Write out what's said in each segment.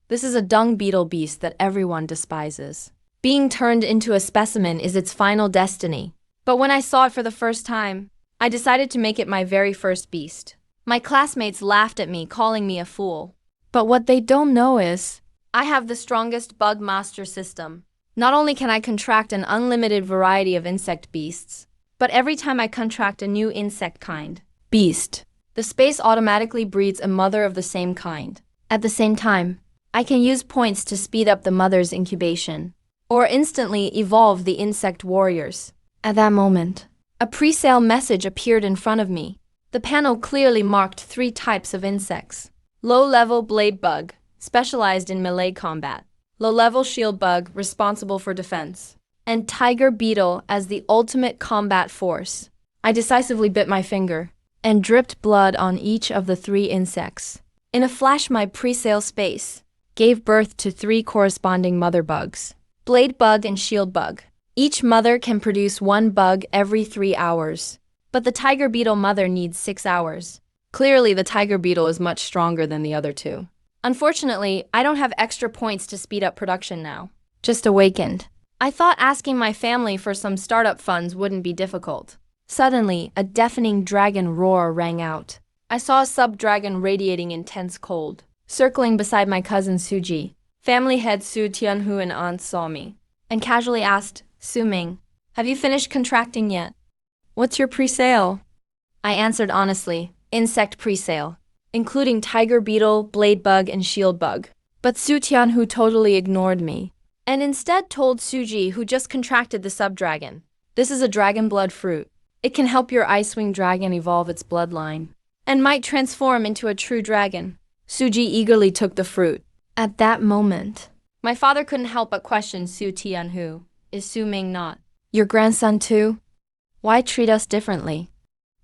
This is a dung beetle beast that everyone despises. Being turned into a specimen is its final destiny. But when I saw it for the first time, I decided to make it my very first beast. My classmates laughed at me, calling me a fool. But what they don't know is, I have the strongest bug master system. Not only can I contract an unlimited variety of insect beasts, but every time I contract a new insect kind, beast, the space automatically breeds a mother of the same kind. At the same time, I can use points to speed up the mother's incubation, or instantly evolve the insect warriors. At that moment, a pre-sale message appeared in front of me. The panel clearly marked 3 types of insects. Low-level blade bug, specialized in melee combat. Low-level shield bug, responsible for defense. And tiger beetle as the ultimate combat force. I decisively bit my finger and dripped blood on each of the 3 insects. In a flash, my pre-sale space gave birth to 3 corresponding mother bugs. Blade bug and shield bug. Each mother can produce 1 bug every 3 hours. But the tiger beetle mother needs 6 hours. Clearly, the tiger beetle is much stronger than the other 2. Unfortunately, I don't have extra points to speed up production now. Just awakened. I thought asking my family for some startup funds wouldn't be difficult. Suddenly, a deafening dragon roar rang out. I saw a sub-dragon radiating intense cold, circling beside my cousin Suji. Family head Su Tianhu and aunt saw me, and casually asked, "Su Ming, have you finished contracting yet? What's your pre-sale?" I answered honestly, insect pre-sale, including tiger beetle, blade bug, and shield bug. But Su Tianhu totally ignored me, and instead told Suji, who just contracted the sub-dragon, "This is a dragon blood fruit. It can help your Icewing dragon evolve its bloodline, and might transform into a true dragon." Suji eagerly took the fruit. At that moment, my father couldn't help but question Su Tianhu. "Is Su Ming not your grandson too? Why treat us differently?"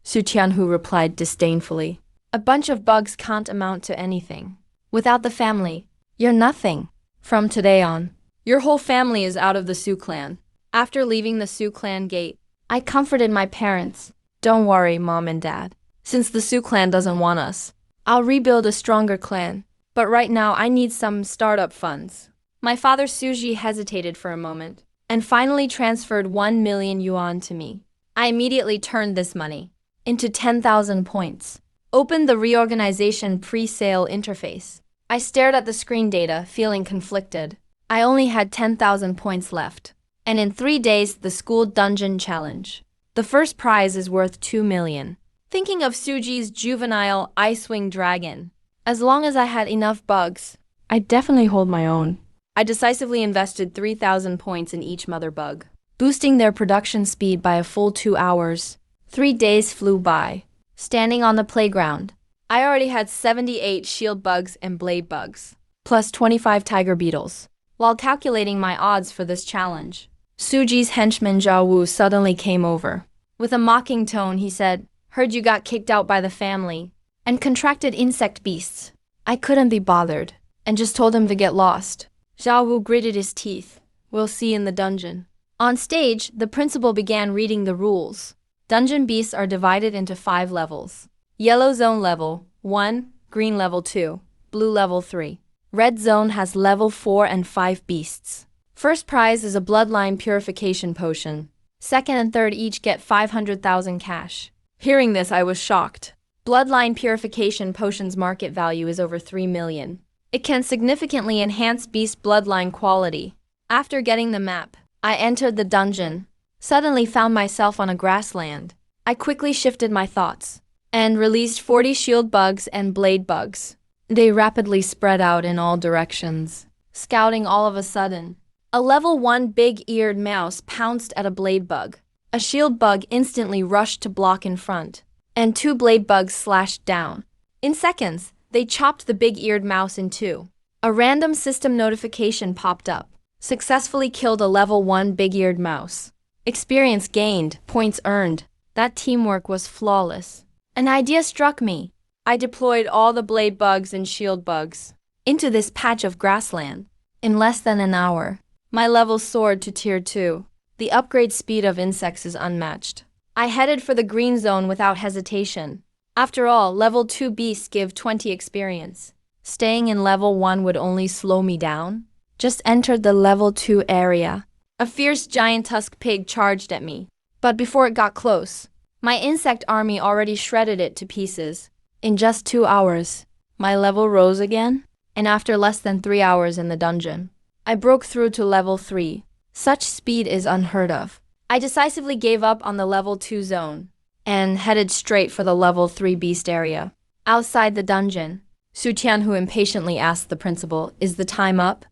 Su Tianhu replied disdainfully. "A bunch of bugs can't amount to anything. Without the family, you're nothing. From today on, your whole family is out of the Su clan." After leaving the Su clan gate, I comforted my parents. "Don't worry, Mom and Dad. Since the Su clan doesn't want us, I'll rebuild a stronger clan. But right now I need some startup funds." My father Suji hesitated for a moment, and finally transferred 1 million yuan to me. I immediately turned this money into 10,000 points. Opened the reorganization pre-sale interface. I stared at the screen data, feeling conflicted. I only had 10,000 points left. And in 3 days, the school dungeon challenge. The first prize is worth 2 million. Thinking of Suji's juvenile Icewing dragon. As long as I had enough bugs, I'd definitely hold my own. I decisively invested 3,000 points in each mother bug, boosting their production speed by a full 2 hours. 3 days flew by. Standing on the playground, I already had 78 shield bugs and blade bugs, plus 25 tiger beetles. While calculating my odds for this challenge, Suji's henchman Zhao Wu suddenly came over. With a mocking tone, he said, "Heard you got kicked out by the family and contracted insect beasts." I couldn't be bothered, and just told him to get lost. Zhao Wu gritted his teeth. "We'll see in the dungeon." On stage, the principal began reading the rules. Dungeon beasts are divided into 5 levels. Yellow zone level 1, green level 2, blue level 3. Red zone has level 4 and 5 beasts. First prize is a bloodline purification potion. Second and third each get 500,000 cash. Hearing this, I was shocked. Bloodline purification potion's market value is over 3 million. It can significantly enhance beast bloodline quality. After getting the map, I entered the dungeon. Suddenly found myself on a grassland. I quickly shifted my thoughts and released 40 shield bugs and blade bugs. They rapidly spread out in all directions. Scouting all of a sudden, a level 1 big-eared mouse pounced at a blade bug. A shield bug instantly rushed to block in front, and 2 blade bugs slashed down. In seconds, they chopped the big-eared mouse in 2. A random system notification popped up. Successfully killed a level 1 big-eared mouse. Experience gained, points earned. That teamwork was flawless. An idea struck me. I deployed all the blade bugs and shield bugs into this patch of grassland. In less than an hour, my level soared to tier 2. The upgrade speed of insects is unmatched. I headed for the green zone without hesitation. After all, level 2 beasts give 20 experience. Staying in level 1 would only slow me down. Just entered the level 2 area. A fierce giant tusk pig charged at me. But before it got close, my insect army already shredded it to pieces. In just 2 hours, my level rose again, and after less than 3 hours in the dungeon, I broke through to level 3. Such speed is unheard of. I decisively gave up on the level 2 zone and headed straight for the level 3 beast area. Outside the dungeon, Su Tianhu impatiently asked the principal, "Is the time up?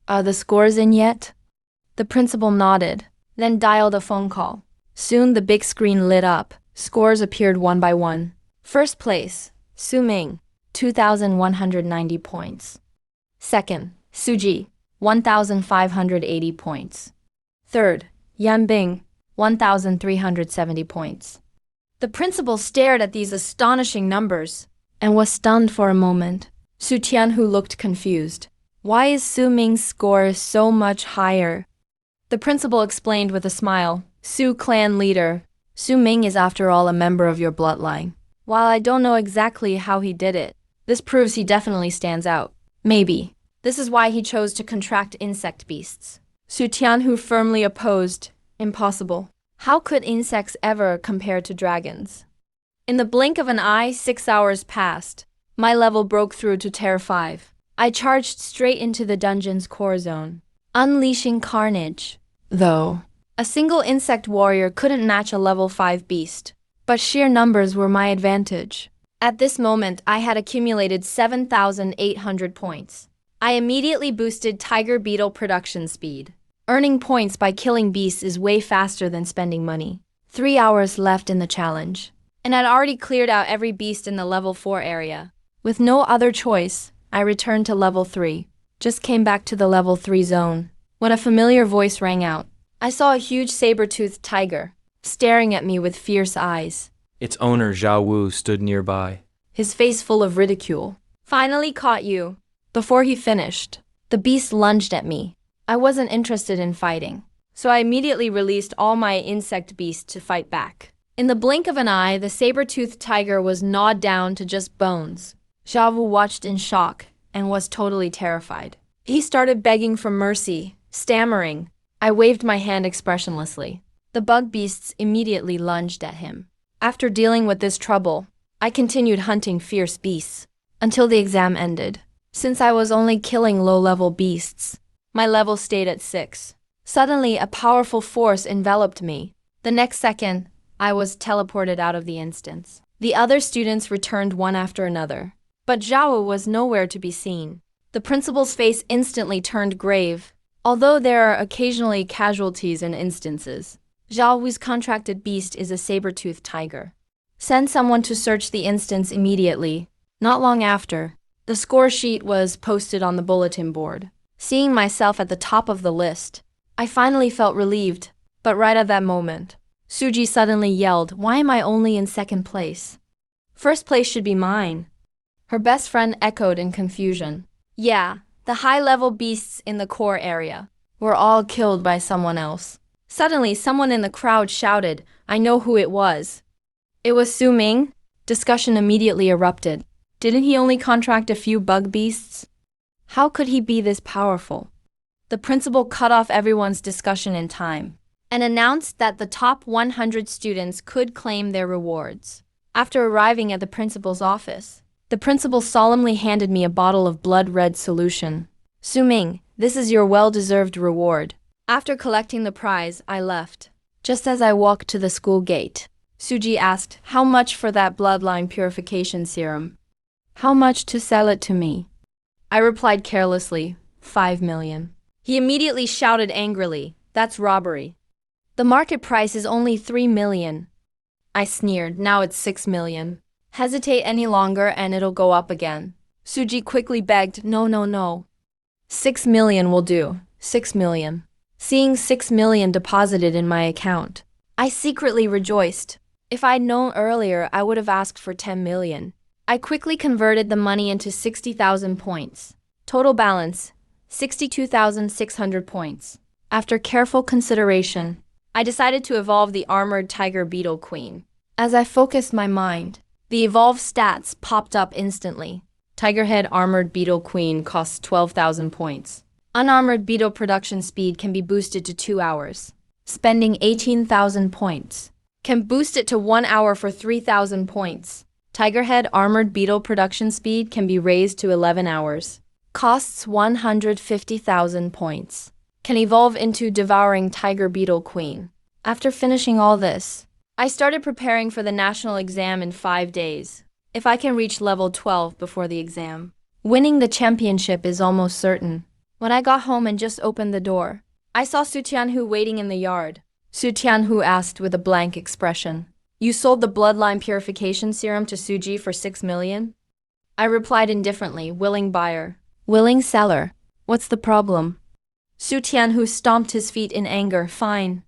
Are the scores in yet?" The principal nodded, then dialed a phone call. Soon the big screen lit up. Scores appeared one by one. First place, Su Ming, 2,190 points. Second, Su Ji, 1,580 points. Third, Yan Bing, 1,370 points. The principal stared at these astonishing numbers and was stunned for a moment. Su Tianhu looked confused. Why is Su Ming's score so much higher? The principal explained with a smile. Su clan leader, Su Ming is after all a member of your bloodline. While I don't know exactly how he did it, this proves he definitely stands out. Maybe. This is why he chose to contract insect beasts. Su Tianhu firmly opposed. Impossible. How could insects ever compare to dragons? In the blink of an eye, 6 hours passed. My level broke through to Tier 5. I charged straight into the dungeon's core zone, unleashing carnage. Though a single insect warrior couldn't match a level 5 beast, but sheer numbers were my advantage. At this moment, I had accumulated 7,800 points. I immediately boosted Tiger Beetle production speed. Earning points by killing beasts is way faster than spending money. 3 hours left in the challenge, and I'd already cleared out every beast in the level 4 area. With no other choice, I returned to level 3. Just came back to the level 3 zone when a familiar voice rang out. I saw a huge saber-toothed tiger, staring at me with fierce eyes. Its owner, Zhao Wu, stood nearby, his face full of ridicule. "Finally caught you." Before he finished, the beast lunged at me. I wasn't interested in fighting, so I immediately released all my insect beasts to fight back. In the blink of an eye, the saber-toothed tiger was gnawed down to just bones. Zhao Wu watched in shock and was totally terrified. He started begging for mercy, stammering. I waved my hand expressionlessly. The bug beasts immediately lunged at him. After dealing with this trouble, I continued hunting fierce beasts until the exam ended. Since I was only killing low-level beasts, my level stayed at 6. Suddenly, a powerful force enveloped me. The next second, I was teleported out of the instance. The other students returned one after another, but Zhao was nowhere to be seen. The principal's face instantly turned grave. Although there are occasionally casualties in instances, Zhao Wu's contracted beast is a saber-toothed tiger. Send someone to search the instance immediately. Not long after, the score sheet was posted on the bulletin board. Seeing myself at the top of the list, I finally felt relieved. But right at that moment, Suji suddenly yelled, "Why am I only in second place? First place should be mine." Her best friend echoed in confusion. Yeah, the high-level beasts in the core area were all killed by someone else. Suddenly, someone in the crowd shouted, "I know who it was." It was Su Ming. Discussion immediately erupted. Didn't he only contract a few bug beasts? How could he be this powerful? The principal cut off everyone's discussion in time and announced that the top 100 students could claim their rewards. After arriving at the principal's office, the principal solemnly handed me a bottle of blood-red solution. "Su Ming, this is your well-deserved reward." After collecting the prize, I left. Just as I walked to the school gate, Suji asked, "How much for that bloodline purification serum? How much to sell it to me?" I replied carelessly, 5 million. He immediately shouted angrily, "That's robbery. The market price is only 3 million. I sneered, "Now it's 6 million. Hesitate any longer and it'll go up again." Suji quickly begged, No. 6 million will do, 6 million. Seeing 6 million deposited in my account, I secretly rejoiced. If I'd known earlier, I would have asked for 10 million. I quickly converted the money into 60,000 points. Total balance, 62,600 points. After careful consideration, I decided to evolve the armored tiger beetle queen. As I focused my mind, the evolved stats popped up instantly. Tiger Head Armored Beetle Queen costs 12,000 points. Unarmored Beetle production speed can be boosted to 2 hours, spending 18,000 points. Can boost it to 1 hour for 3,000 points. Tiger Head Armored Beetle production speed can be raised to 11 hours. Costs 150,000 points. Can evolve into Devouring Tiger Beetle Queen. After finishing all this, I started preparing for the national exam in 5 days. If I can reach level 12 before the exam, winning the championship is almost certain. When I got home and just opened the door, I saw Su Tianhu waiting in the yard. Su Tianhu asked with a blank expression, "You sold the bloodline purification serum to Suji for 6 million?" I replied indifferently, "Willing buyer. Willing seller. What's the problem?" Su Tianhu stomped his feet in anger. "Fine.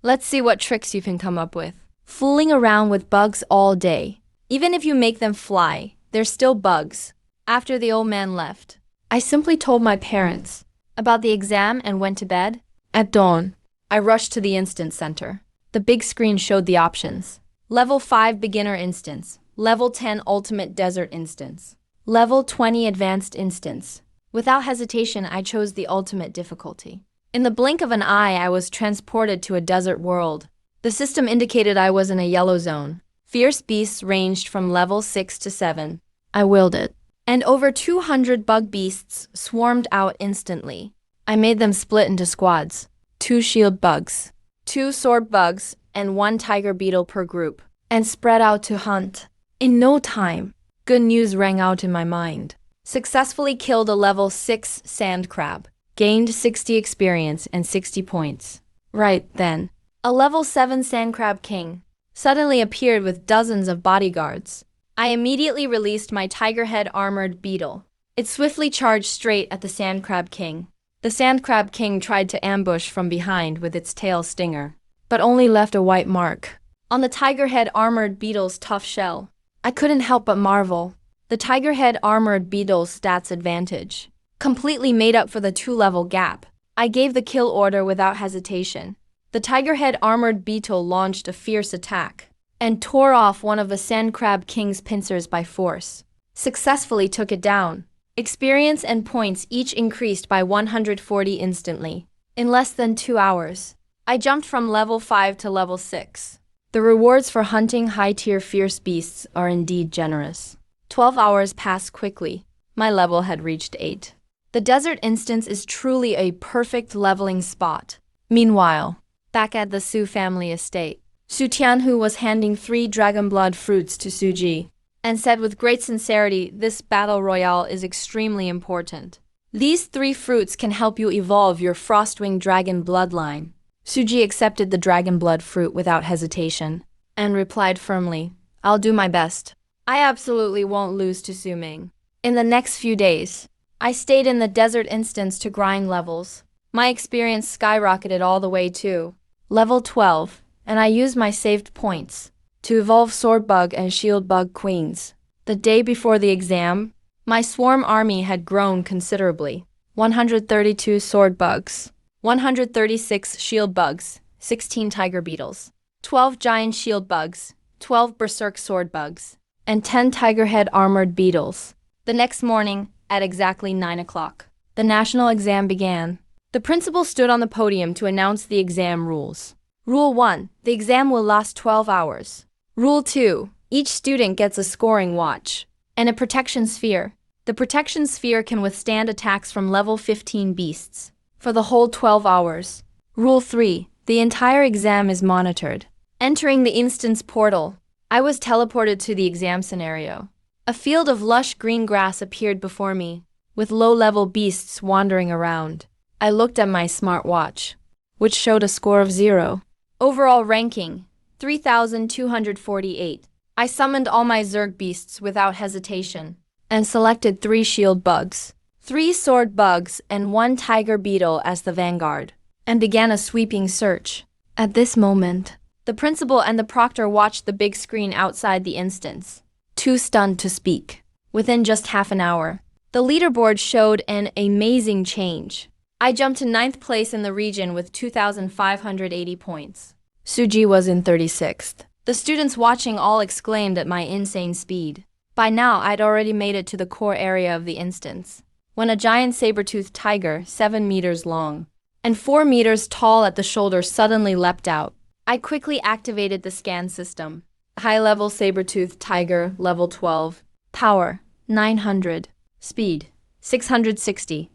Let's see what tricks you can come up with. Fooling around with bugs all day. Even if you make them fly, they're still bugs." After the old man left, I simply told my parents about the exam and went to bed. At dawn, I rushed to the instance center. The big screen showed the options. Level 5 Beginner Instance, Level 10 Ultimate Desert Instance, Level 20 Advanced Instance. Without hesitation, I chose the ultimate difficulty. In the blink of an eye, I was transported to a desert world. The system indicated I was in a yellow zone. Fierce beasts ranged from level 6 to 7. I willed it. And over 200 bug beasts swarmed out instantly. I made them split into squads. 2 shield bugs, 2 sword bugs, and 1 tiger beetle per group, and spread out to hunt. In no time, good news rang out in my mind. Successfully killed a level 6 sand crab. Gained 60 experience and 60 points. Right then, a level 7 sand crab king suddenly appeared with dozens of bodyguards. I immediately released my tiger head armored beetle. It swiftly charged straight at the sand crab king. The sand crab king tried to ambush from behind with its tail stinger, but only left a white mark on the tiger head armored beetle's tough shell. I couldn't help but marvel. The tiger head armored beetle's stats advantage completely made up for the 2-level gap. I gave the kill order without hesitation. The tiger head armored beetle launched a fierce attack and tore off one of the sand crab king's pincers by force. Successfully took it down. Experience and points each increased by 140 instantly. In less than 2 hours, I jumped from level 5 to level 6. The rewards for hunting high-tier fierce beasts are indeed generous. 12 hours passed quickly. My level had reached 8. The desert instance is truly a perfect leveling spot. Meanwhile, back at the Su family estate, Su Tianhu was handing 3 dragon blood fruits to Suji, and said with great sincerity, "This battle royale is extremely important. These 3 fruits can help you evolve your Frostwing dragon bloodline." Suji accepted the dragon blood fruit without hesitation, and replied firmly, "I'll do my best. I absolutely won't lose to Su Ming." In the next few days, I stayed in the desert instance to grind levels. My experience skyrocketed all the way to level 12, and I used my saved points to evolve sword bug and shield bug queens. The day before the exam, my swarm army had grown considerably. 132 sword bugs, 136 shield bugs, 16 tiger beetles, 12 giant shield bugs, 12 berserk sword bugs, and 10 tiger head armored beetles. The next morning, at exactly 9 o'clock, the national exam began. The principal stood on the podium to announce the exam rules. Rule 1. The exam will last 12 hours. Rule 2. Each student gets a scoring watch and a protection sphere. The protection sphere can withstand attacks from level 15 beasts for the whole 12 hours. Rule 3. The entire exam is monitored. Entering the instance portal, I was teleported to the exam scenario. A field of lush green grass appeared before me, with low-level beasts wandering around. I looked at my smartwatch, which showed a score of 0. Overall ranking, 3,248. I summoned all my Zerg beasts without hesitation, and selected 3 shield bugs, 3 sword bugs, and 1 tiger beetle as the vanguard, and began a sweeping search. At this moment, the principal and the proctor watched the big screen outside the instance, too stunned to speak. Within just half an hour, the leaderboard showed an amazing change. I jumped to 9th place in the region with 2,580 points. Suji was in 36th. The students watching all exclaimed at my insane speed. By now, I'd already made it to the core area of the instance, when a giant saber-toothed tiger, 7 meters long and 4 meters tall at the shoulder, suddenly leapt out. I quickly activated the scan system. High-level saber-toothed tiger, level 12. Power, 900. Speed, 660.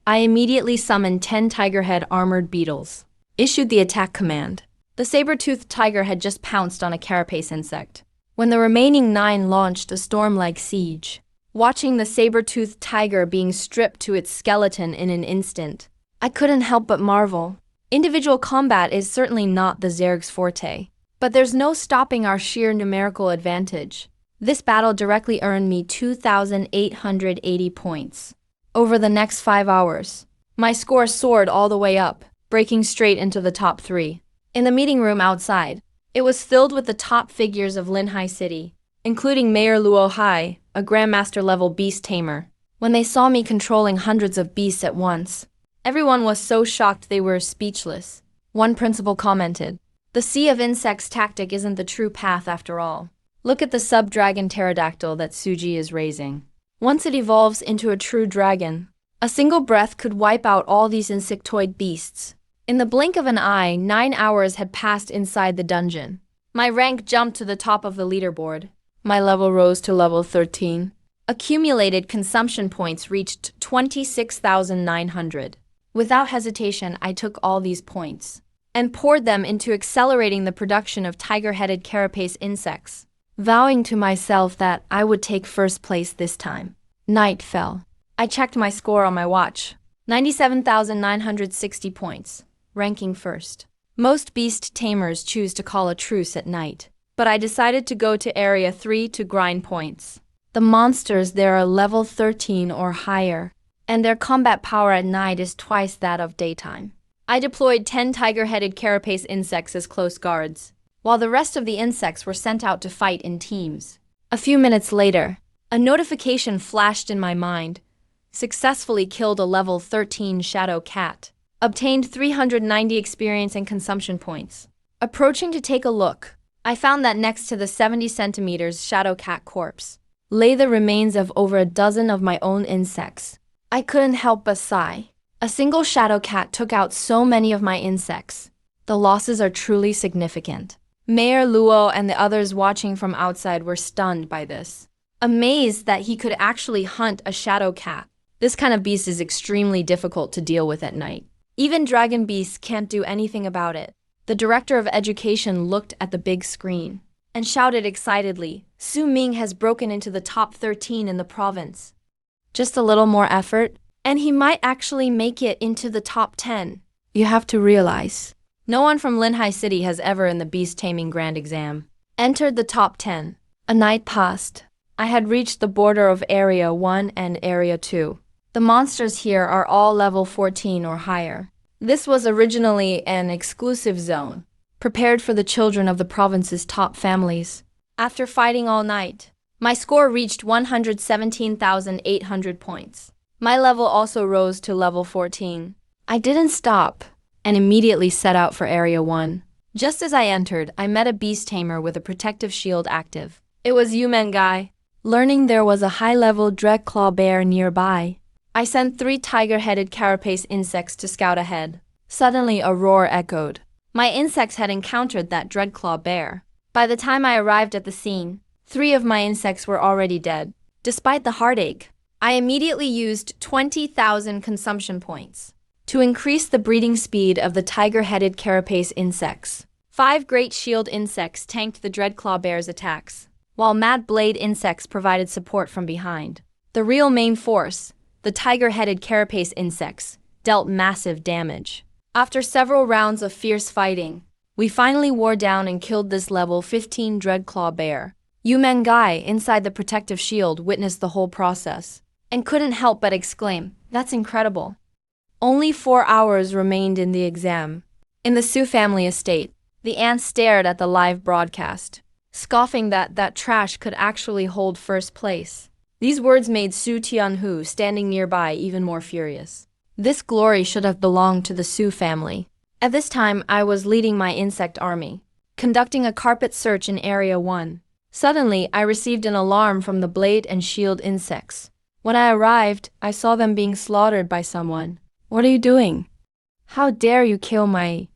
I immediately summoned 10 tiger-head armored beetles. Issued the attack command. The saber-toothed tiger had just pounced on a carapace insect, when the remaining 9 launched a storm-like siege. Watching the saber-toothed tiger being stripped to its skeleton in an instant, I couldn't help but marvel. Individual combat is certainly not the Zerg's forte, but there's no stopping our sheer numerical advantage. This battle directly earned me 2,880 points. Over the next 5 hours, my score soared all the way up, breaking straight into the top 3. In the meeting room outside, it was filled with the top figures of Linhai City, including Mayor Luo Hai, a Grandmaster-level beast tamer. When they saw me controlling hundreds of beasts at once, everyone was so shocked they were speechless. One principal commented, "The Sea of Insects tactic isn't the true path after all. Look at the sub-dragon pterodactyl that Suji is raising. Once it evolves into a true dragon, a single breath could wipe out all these insectoid beasts." In the blink of an eye, 9 hours had passed inside the dungeon. My rank jumped to the top of the leaderboard. My level rose to level 13. Accumulated consumption points reached 26,900. Without hesitation, I took all these points and poured them into accelerating the production of tiger-headed carapace insects, vowing to myself that I would take first place this time. Night fell. I checked my score on my watch. 97,960 points, ranking first. Most beast tamers choose to call a truce at night, but I decided to go to Area 3 to grind points. The monsters there are level 13 or higher, and their combat power at night is twice that of daytime. I deployed 10 tiger-headed carapace insects as close guards, while the rest of the insects were sent out to fight in teams. A few minutes later, a notification flashed in my mind. Successfully killed a level 13 shadow cat. Obtained 390 experience and consumption points. Approaching to take a look, I found that next to the 70 centimeters shadow cat corpse lay the remains of over a dozen of my own insects. I couldn't help but sigh. A single shadow cat took out so many of my insects. The losses are truly significant. Mayor Luo and the others watching from outside were stunned by this, amazed that he could actually hunt a shadow cat. This kind of beast is extremely difficult to deal with at night. Even dragon beasts can't do anything about it. The director of education looked at the big screen and shouted excitedly, "Su Ming has broken into the top 13 in the province. Just a little more effort, and he might actually make it into the top 10. You have to realize, no one from Linhai City has ever in the beast taming grand exam entered the top 10. A night passed. I had reached the border of Area 1 and Area 2. The monsters here are all level 14 or higher. This was originally an exclusive zone, prepared for the children of the province's top families. After fighting all night, my score reached 117,800 points. My level also rose to level 14. I didn't stop and immediately set out for Area 1. Just as I entered, I met a beast tamer with a protective shield active. It was Yumengai. Learning there was a high-level dreadclaw bear nearby, I sent 3 tiger-headed carapace insects to scout ahead. Suddenly, a roar echoed. My insects had encountered that dreadclaw bear. By the time I arrived at the scene, 3 of my insects were already dead. Despite the heartache, I immediately used 20,000 consumption points to increase the breeding speed of the tiger-headed carapace insects. 5 great shield insects tanked the dreadclaw bear's attacks, while mad blade insects provided support from behind. The real main force, the tiger-headed carapace insects, dealt massive damage. After several rounds of fierce fighting, we finally wore down and killed this level 15 dreadclaw bear. Yumengai, inside the protective shield, witnessed the whole process and couldn't help but exclaim, "That's incredible." Only 4 hours remained in the exam. In the Su family estate, the ants stared at the live broadcast, scoffing that trash could actually hold first place. These words made Su Tianhu, standing nearby, even more furious. This glory should have belonged to the Su family. At this time, I was leading my insect army, conducting a carpet search in Area 1. Suddenly, I received an alarm from the blade and shield insects. When I arrived, I saw them being slaughtered by someone. What are you doing? How dare you kill my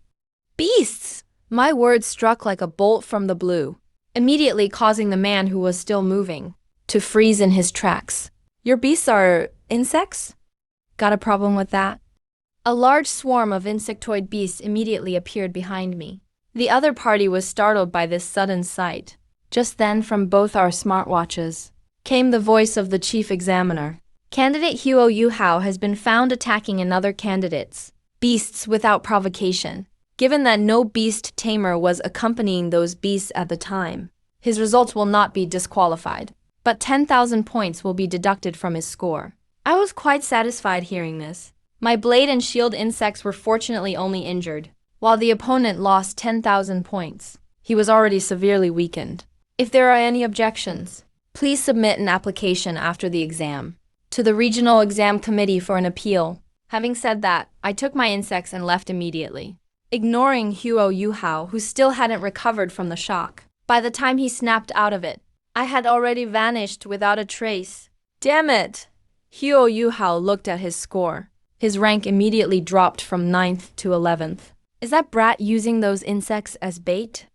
beasts? My words struck like a bolt from the blue, immediately causing the man who was still moving to freeze in his tracks. Your beasts are insects? Got a problem with that? A large swarm of insectoid beasts immediately appeared behind me. The other party was startled by this sudden sight. Just then, from both our smartwatches, came the voice of the chief examiner. Candidate Huo Yuhao has been found attacking another candidate's beasts without provocation. Given that no beast tamer was accompanying those beasts at the time, his results will not be disqualified, but 10,000 points will be deducted from his score. I was quite satisfied hearing this. My blade and shield insects were fortunately only injured, while the opponent lost 10,000 points. He was already severely weakened. If there are any objections, please submit an application after the exam to the Regional Exam Committee for an appeal. Having said that, I took my insects and left immediately, ignoring Huo Yuhao, who still hadn't recovered from the shock. By the time he snapped out of it, I had already vanished without a trace. Damn it! Huo Yuhao looked at his score. His rank immediately dropped from 9th to 11th. Is that brat using those insects as bait?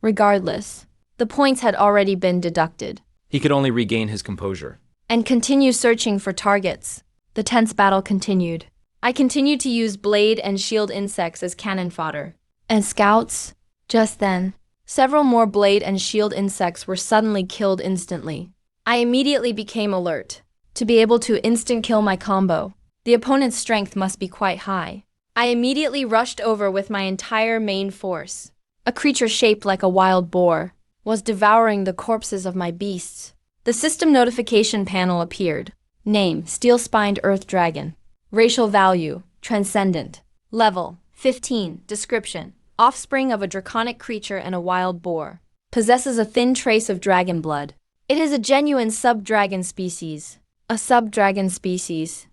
Regardless, the points had already been deducted. He could only regain his composure. And continue searching for targets. The tense battle continued. I continued to use blade and shield insects as cannon fodder. And scouts? Just then, several more blade and shield insects were suddenly killed instantly. I immediately became alert to be able to instant kill my combo. The opponent's strength must be quite high. I immediately rushed over with my entire main force. A creature shaped like a wild boar was devouring the corpses of my beasts. The system notification panel appeared. Name, Steel-Spined Earth Dragon. Racial value, Transcendent. Level, 15. Description, offspring of a draconic creature and a wild boar. Possesses a thin trace of dragon blood. It is a genuine sub-dragon species. A sub-dragon species.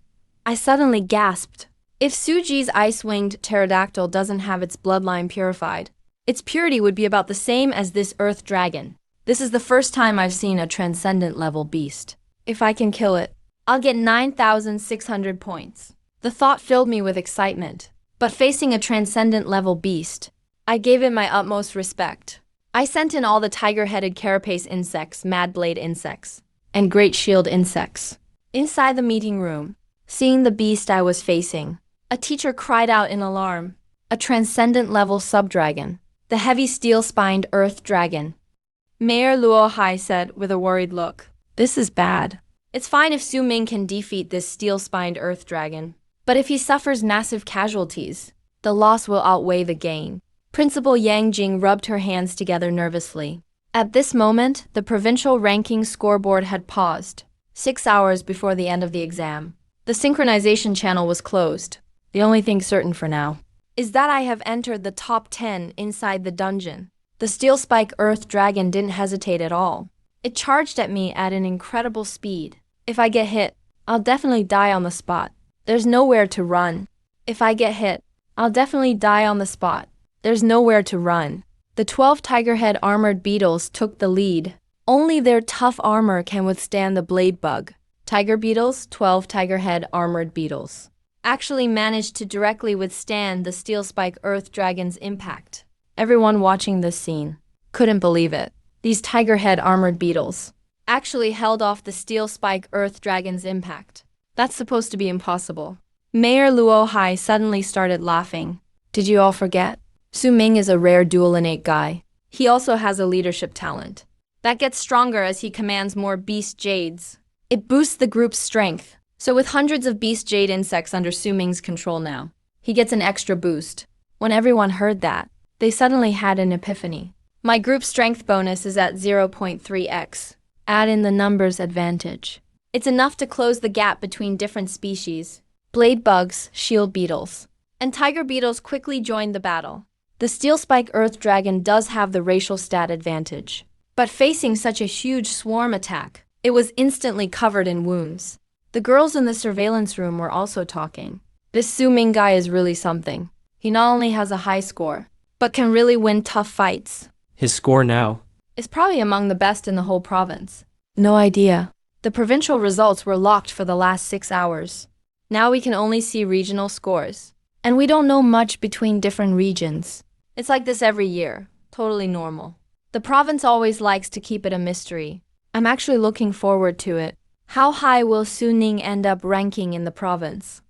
I suddenly gasped. If Suji's ice-winged pterodactyl doesn't have its bloodline purified, its purity would be about the same as this earth dragon. This is the first time I've seen a transcendent level beast. If I can kill it, I'll get 9,600 points. The thought filled me with excitement. But facing a transcendent level beast, I gave it my utmost respect. I sent in all the tiger-headed carapace insects, mad blade insects, and great shield insects. Inside the meeting room, seeing the beast I was facing, a teacher cried out in alarm. A transcendent level sub-dragon. The heavy steel-spined earth dragon. Mayor Luo Hai said with a worried look. This is bad. It's fine if Su Ming can defeat this steel-spined earth dragon. But if he suffers massive casualties, the loss will outweigh the gain. Principal Yang Jing rubbed her hands together nervously. At this moment, the provincial ranking scoreboard had paused, 6 hours before the end of the exam. The synchronization channel was closed. The only thing certain for now is that I have entered the top 10 inside the dungeon. The steel spike earth dragon didn't hesitate at all. It charged at me at an incredible speed. If I get hit, I'll definitely die on the spot. There's nowhere to run. If I get hit, I'll definitely die on the spot. There's nowhere to run. The 12 tigerhead armored beetles took the lead. Only their tough armor can withstand the blade bug. Tiger beetles, 12 tigerhead armored beetles, actually managed to directly withstand the steel spike earth dragon's impact. Everyone watching this scene couldn't believe it. These tigerhead armored beetles actually held off the steel spike earth dragon's impact. That's supposed to be impossible. Mayor Luo Hai suddenly started laughing. Did you all forget? Su Ming is a rare dual innate guy. He also has a leadership talent that gets stronger as he commands more beast jades. It boosts the group's strength. So with hundreds of beast jade insects under Su Ming's control now, he gets an extra boost. When everyone heard that, they suddenly had an epiphany. My group strength bonus is at 0.3x. Add in the numbers advantage. It's enough to close the gap between different species. Blade bugs, shield beetles, and tiger beetles quickly joined the battle. The steel spike earth dragon does have the racial stat advantage. But facing such a huge swarm attack, it was instantly covered in wounds. The girls in the surveillance room were also talking. This Su Ming guy is really something. He not only has a high score, but can really win tough fights. His score now? is probably among the best in the whole province. No idea. The provincial results were locked for the last 6 hours. Now we can only see regional scores. And we don't know much between different regions. It's like this every year. Totally normal. The province always likes to keep it a mystery. I'm actually looking forward to it. How high will Suning end up ranking in the province?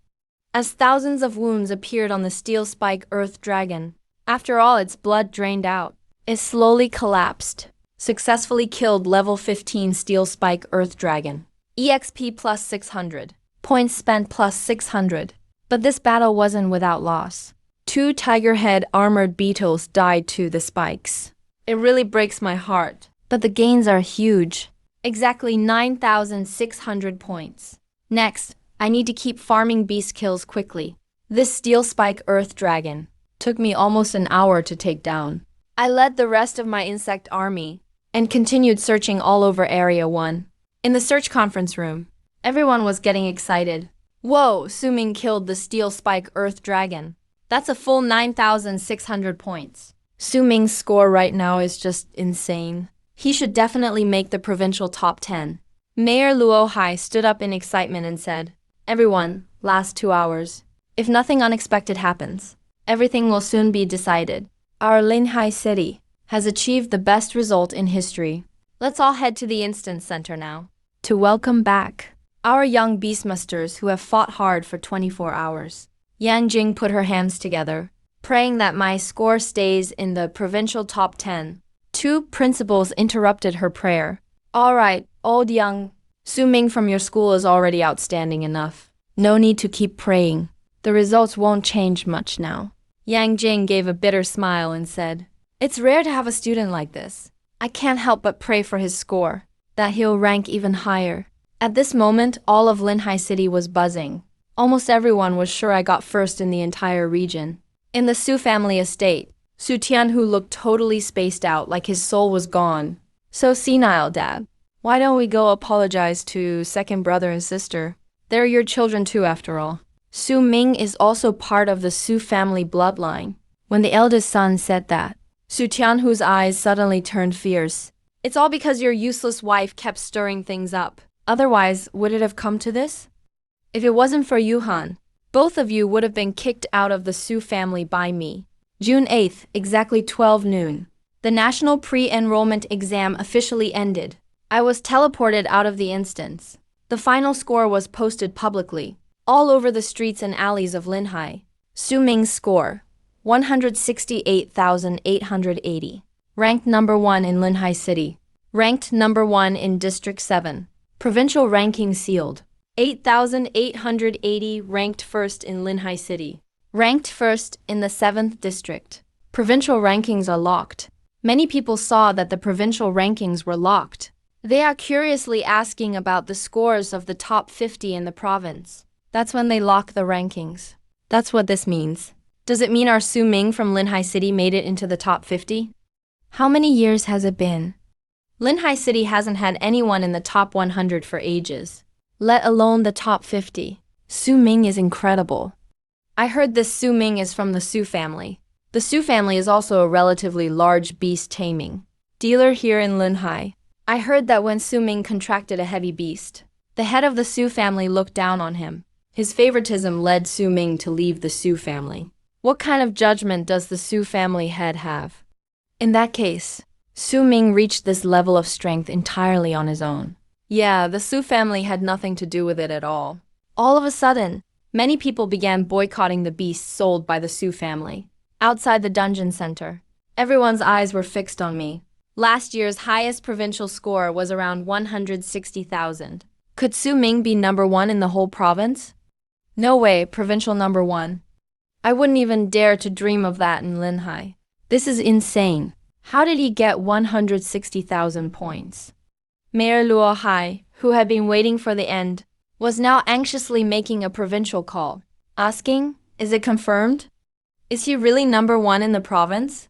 As thousands of wounds appeared on the steel spike earth dragon, after all its blood drained out, it slowly collapsed. Successfully killed level 15 steel spike earth dragon. EXP plus 600. Points spent plus 600. But this battle wasn't without loss. 2 tiger head armored beetles died to the spikes. It really breaks my heart. But the gains are huge. Exactly 9,600 points. Next, I need to keep farming beast kills quickly. This steel spike earth dragon took me almost an hour to take down. I led the rest of my insect army and continued searching all over Area 1. In the search conference room, everyone was getting excited. Whoa, Suming killed the steel spike earth dragon. That's a full 9,600 points. Suming's score right now is just insane. He should definitely make the provincial top 10. Mayor Luo Hai stood up in excitement and said, "Everyone, last 2 hours. If nothing unexpected happens, everything will soon be decided. Our Linhai city has achieved the best result in history. Let's all head to the instance center now to welcome back our young beastmasters who have fought hard for 24 hours. Yang Jing put her hands together, praying that my score stays in the provincial top 10. 2 principals interrupted her prayer. All right, old Yang, Suming from your school is already outstanding enough. No need to keep praying. The results won't change much now. Yang Jing gave a bitter smile and said, "It's rare to have a student like this. I can't help but pray for his score, that he'll rank even higher." At this moment, all of Linhai City was buzzing. Almost everyone was sure I got first in the entire region. In the Su family estate, Su Tianhu looked totally spaced out, like his soul was gone. "So senile, Dad. Why don't we go apologize to second brother and sister? They're your children too, after all." Su Ming is also part of the Su family bloodline. When the eldest son said that, Su Tianhu's eyes suddenly turned fierce. "It's all because your useless wife kept stirring things up. Otherwise, would it have come to this? If it wasn't for Yuhan, both of you would have been kicked out of the Su family by me." June 8th, exactly 12 noon. The national pre-enrollment exam officially ended. I was teleported out of the instance. The final score was posted publicly, all over the streets and alleys of Linhai. Su Ming's score, 168,880. Ranked number 1 in Linhai City. Ranked number 1 in District 7. Provincial ranking sealed. 8,880 ranked first in Linhai City. Ranked first in the 7th district. Provincial rankings are locked. Many people saw that the provincial rankings were locked. They are curiously asking about the scores of the top 50 in the province. That's when they lock the rankings. That's what this means. Does it mean our Su Ming from Linhai City made it into the top 50? How many years has it been? Linhai City hasn't had anyone in the top 100 for ages, let alone the top 50. Su Ming is incredible. I heard this Su Ming is from the Su family. The Su family is also a relatively large beast taming dealer here in Linhai. I heard that when Su Ming contracted a heavy beast, the head of the Su family looked down on him. His favoritism led Su Ming to leave the Su family. What kind of judgment does the Su family head have? In that case, Su Ming reached this level of strength entirely on his own. Yeah, the Su family had nothing to do with it at all. All of a sudden, many people began boycotting the beasts sold by the Su family. Outside the dungeon center, everyone's eyes were fixed on me. Last year's highest provincial score was around 160,000. Could Su Ming be number 1 in the whole province? No way, provincial number 1. I wouldn't even dare to dream of that in Linhai. This is insane. How did he get 160,000 points? Mayor Luo Hai, who had been waiting for the end, was now anxiously making a provincial call, asking, "Is it confirmed? Is he really number 1 in the province?"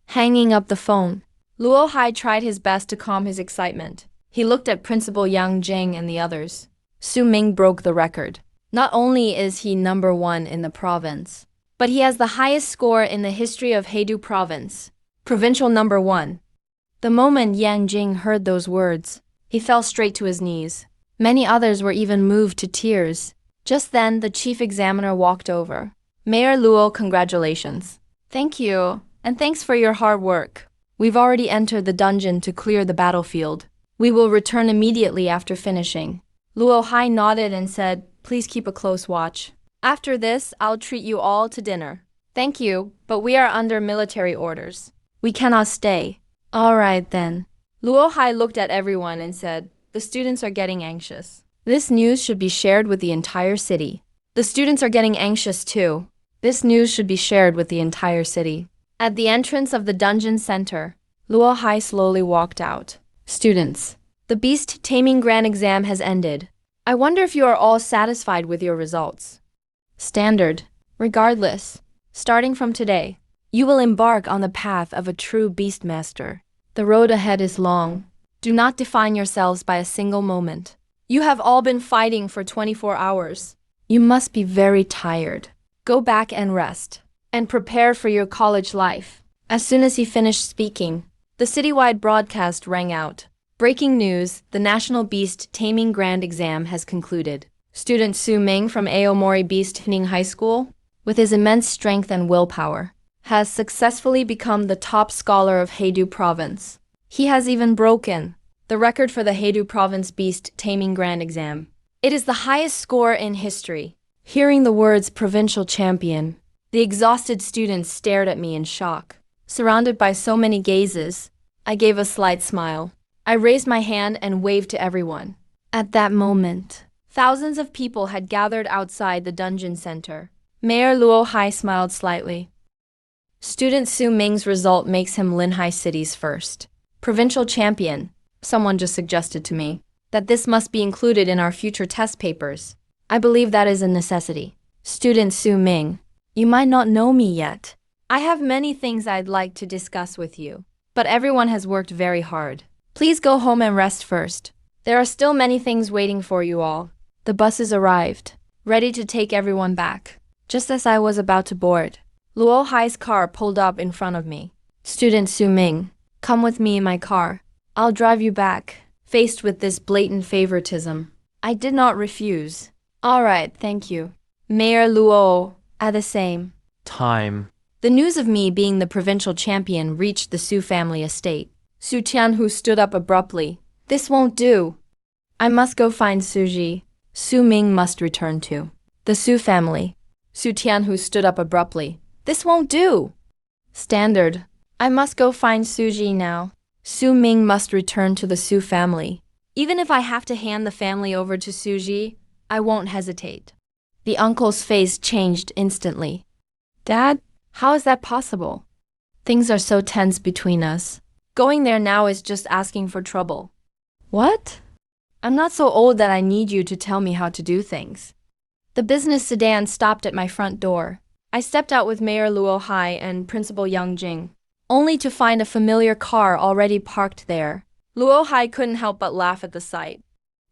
Hanging up the phone, Luo Hai tried his best to calm his excitement. He looked at Principal Yang Jing and the others. Su Ming broke the record. Not only is he number 1 in the province, but he has the highest score in the history of Heidu province. Provincial number 1. The moment Yang Jing heard those words, he fell straight to his knees. Many others were even moved to tears. Just then, the chief examiner walked over. Mayor Luo, congratulations. Thank you, and thanks for your hard work. We've already entered the dungeon to clear the battlefield. We will return immediately after finishing. Luo Hai nodded and said, please keep a close watch. After this, I'll treat you all to dinner. Thank you, but we are under military orders. We cannot stay. All right then. Luo Hai looked at everyone and said, the students are getting anxious. This news should be shared with the entire city. The students are getting anxious too. This news should be shared with the entire city. At the entrance of the dungeon center, Luo Hai slowly walked out. Students, the beast taming grand exam has ended. I wonder if you are all satisfied with your results. Standard. Regardless, starting from today, you will embark on the path of a true beast master. The road ahead is long. Do not define yourselves by a single moment. You have all been fighting for 24 hours. You must be very tired. Go back and rest, and prepare for your college life. As soon as he finished speaking, the citywide broadcast rang out. Breaking news, the National Beast Taming Grand Exam has concluded. Student Su Ming from Aomori Beast Ning High School, with his immense strength and willpower, has successfully become the top scholar of Heidu Province. He has even broken the record for the Heidu Province Beast Taming Grand Exam. It is the highest score in history. Hearing the words provincial champion, the exhausted students stared at me in shock. Surrounded by so many gazes, I gave a slight smile. I raised my hand and waved to everyone. At that moment, thousands of people had gathered outside the dungeon center. Mayor Luo Hai smiled slightly. Student Su Ming's result makes him Linhai City's first provincial champion. Someone just suggested to me that this must be included in our future test papers. I believe that is a necessity. Student Su Ming, you might not know me yet. I have many things I'd like to discuss with you, but everyone has worked very hard. Please go home and rest first. There are still many things waiting for you all. The buses arrived, ready to take everyone back. Just as I was about to board, Luo Hai's car pulled up in front of me. Student Su Ming, come with me in my car. I'll drive you back. Faced with this blatant favoritism, I did not refuse. All right, thank you. Mayor Luo, at the same time. The news of me being the provincial champion reached the Su family estate. Su Tianhu stood up abruptly. This won't do. I must go find Suji. Su Ming must return to the Su family. Su Tianhu stood up abruptly. This won't do. Standard. I must go find Suji now. Su Ming must return to the Su family. Even if I have to hand the family over to Suji, I won't hesitate. The uncle's face changed instantly. Dad, how is that possible? Things are so tense between us. Going there now is just asking for trouble. What? I'm not so old that I need you to tell me how to do things. The business sedan stopped at my front door. I stepped out with Mayor Luo Hai and Principal Yang Jing, only to find a familiar car already parked there. Luo Hai couldn't help but laugh at the sight.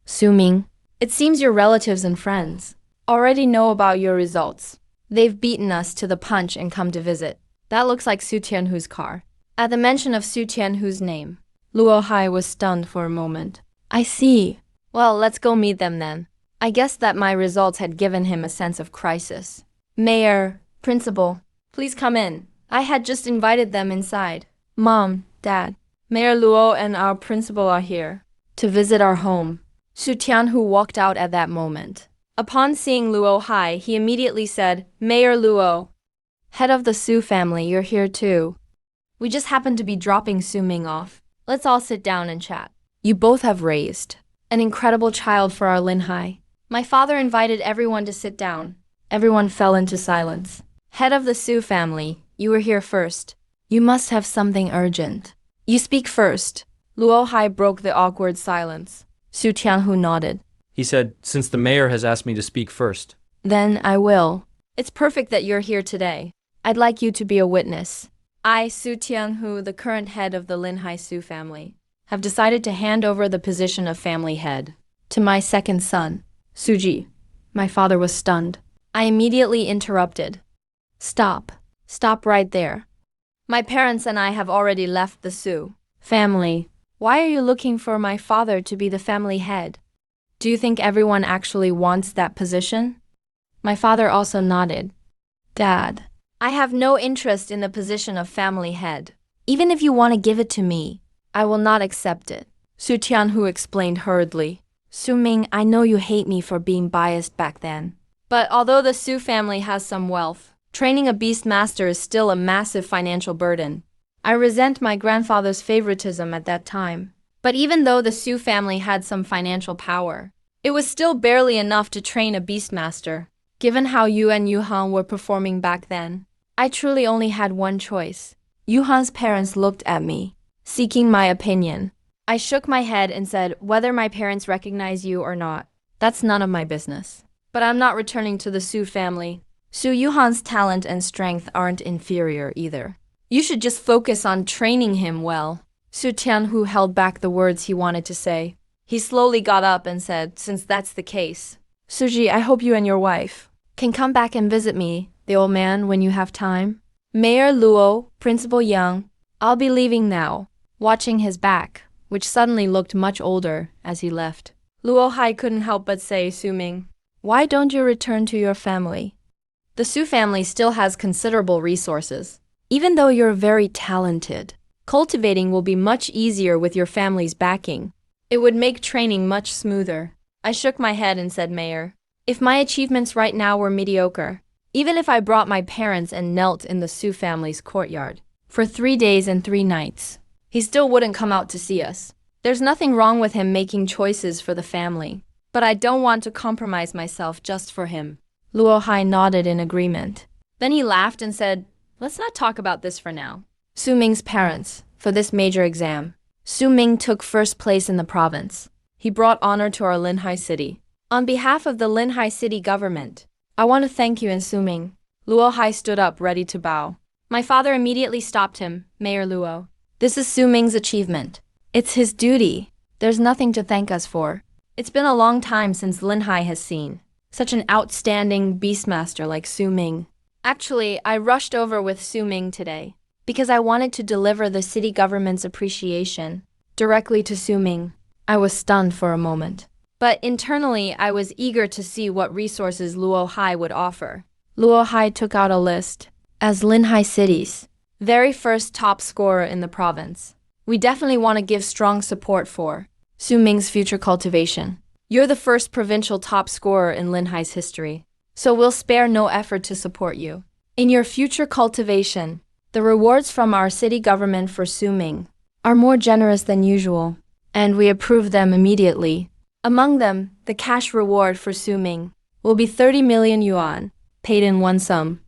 Su Ming, it seems your relatives and friends already know about your results. They've beaten us to the punch and come to visit. That looks like Su Tianhu's car. At the mention of Su Tianhu's name, Luo Hai was stunned for a moment. I see. Well, let's go meet them then. I guess that my results had given him a sense of crisis. Mayor, Principal, please come in. I had just invited them inside. Mom, Dad, Mayor Luo and our principal are here to visit our home. Su Tianhu walked out at that moment. Upon seeing Luo Hai, he immediately said, Mayor Luo, head of the Su family, you're here too. We just happened to be dropping Su Ming off. Let's all sit down and chat. You both have raised an incredible child for our Linhai. My father invited everyone to sit down. Everyone fell into silence. Head of the Su family, you were here first. You must have something urgent. You speak first. Luo Hai broke the awkward silence. Su Tianhu nodded. He said, since the mayor has asked me to speak first. Then I will. It's perfect that you're here today. I'd like you to be a witness. I, Su Tianhu, the current head of the Linhai Su family, have decided to hand over the position of family head to my second son, Suji. My father was stunned. I immediately interrupted. Stop. Stop right there. My parents and I have already left the Su Family. Why are you looking for my father to be the family head? Do you think everyone actually wants that position? My father also nodded. Dad, I have no interest in the position of family head. Even if you want to give it to me, I will not accept it. Su Tianhu explained hurriedly. Su Ming, I know you hate me for being biased back then. But although the Su family has some wealth, training a beast master is still a massive financial burden. I resent my grandfather's favoritism at that time. But even though the Su family had some financial power, it was still barely enough to train a beast master. Given how Yu and Yuhan were performing back then, I truly only had one choice. Yuhan's parents looked at me, seeking my opinion. I shook my head and said, whether my parents recognize you or not, that's none of my business. But I'm not returning to the Su family. Su Yuhan's talent and strength aren't inferior either. You should just focus on training him well. Su Tianhu held back the words he wanted to say. He slowly got up and said, since that's the case, Suji, I hope you and your wife can come back and visit me, the old man, when you have time. Mayor Luo, Principal Yang, I'll be leaving now. Watching his back, which suddenly looked much older as he left, Luo Hai couldn't help but say, Su Ming, why don't you return to your family? The Su family still has considerable resources. Even though you're very talented, cultivating will be much easier with your family's backing. It would make training much smoother. I shook my head and said, Mayor, if my achievements right now were mediocre, even if I brought my parents and knelt in the Su family's courtyard for 3 days and 3 nights, he still wouldn't come out to see us. There's nothing wrong with him making choices for the family, but I don't want to compromise myself just for him. Luo Hai nodded in agreement. Then he laughed and said, let's not talk about this for now. Su Ming's parents, for this major exam. Su Ming took first place in the province. He brought honor to our Linhai city. On behalf of the Linhai city government, I want to thank you and Su Ming. Luo Hai stood up ready to bow. My father immediately stopped him, Mayor Luo. This is Su Ming's achievement. It's his duty. There's nothing to thank us for. It's been a long time since Linhai has seen such an outstanding beastmaster like Su Ming. Actually, I rushed over with Su Ming today because I wanted to deliver the city government's appreciation directly to Su Ming. I was stunned for a moment. But internally, I was eager to see what resources Luo Hai would offer. Luo Hai took out a list. As Linhai City's very first top scorer in the province, we definitely want to give strong support for Su Ming's future cultivation. You're the first provincial top scorer in Linhai's history, so we'll spare no effort to support you. In your future cultivation, the rewards from our city government for Su Ming are more generous than usual, and we approve them immediately. Among them, the cash reward for Su Ming will be 30 million yuan, paid in one sum.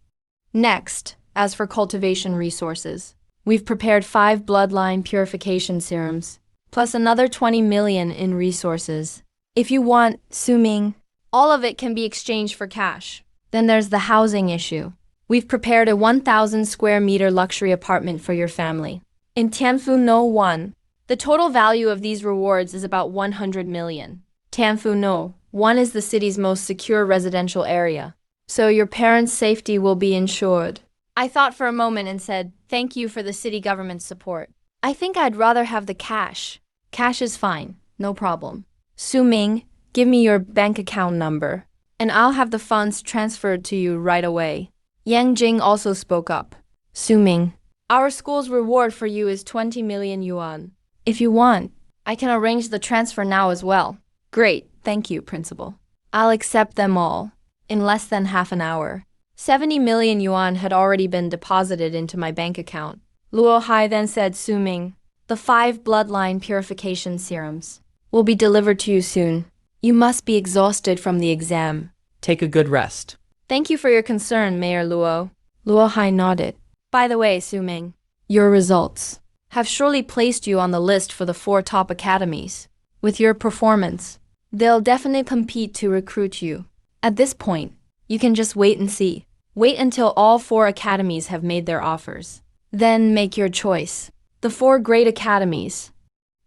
Next, as for cultivation resources, we've prepared 5 bloodline purification serums, plus another 20 million in resources. If you want, Su Ming, all of it can be exchanged for cash. Then there's the housing issue. We've prepared a 1,000 square meter luxury apartment for your family in Tianfu No 1. The total value of these rewards is about 100 million. Tianfu No 1 is the city's most secure residential area, so your parents' safety will be ensured. I thought for a moment and said, thank you for the city government's support. I think I'd rather have the cash. Cash is fine, no problem. Su Ming, give me your bank account number, and I'll have the funds transferred to you right away. Yang Jing also spoke up. Su Ming, our school's reward for you is 20 million yuan. If you want, I can arrange the transfer now as well. Great, thank you, Principal. I'll accept them all in less than half an hour. 70 million yuan had already been deposited into my bank account. Luo Hai then said, Su Ming, the 5 bloodline purification serums will be delivered to you soon. You must be exhausted from the exam. Take a good rest. Thank you for your concern, Mayor Luo. Luo Hai nodded. By the way, Su Ming, your results have surely placed you on the list for the 4 top academies. With your performance, they'll definitely compete to recruit you. At this point, you can just wait and see. Wait until all 4 academies have made their offers. Then make your choice. The 4 great academies.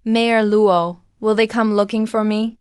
Mayor Luo, will they come looking for me?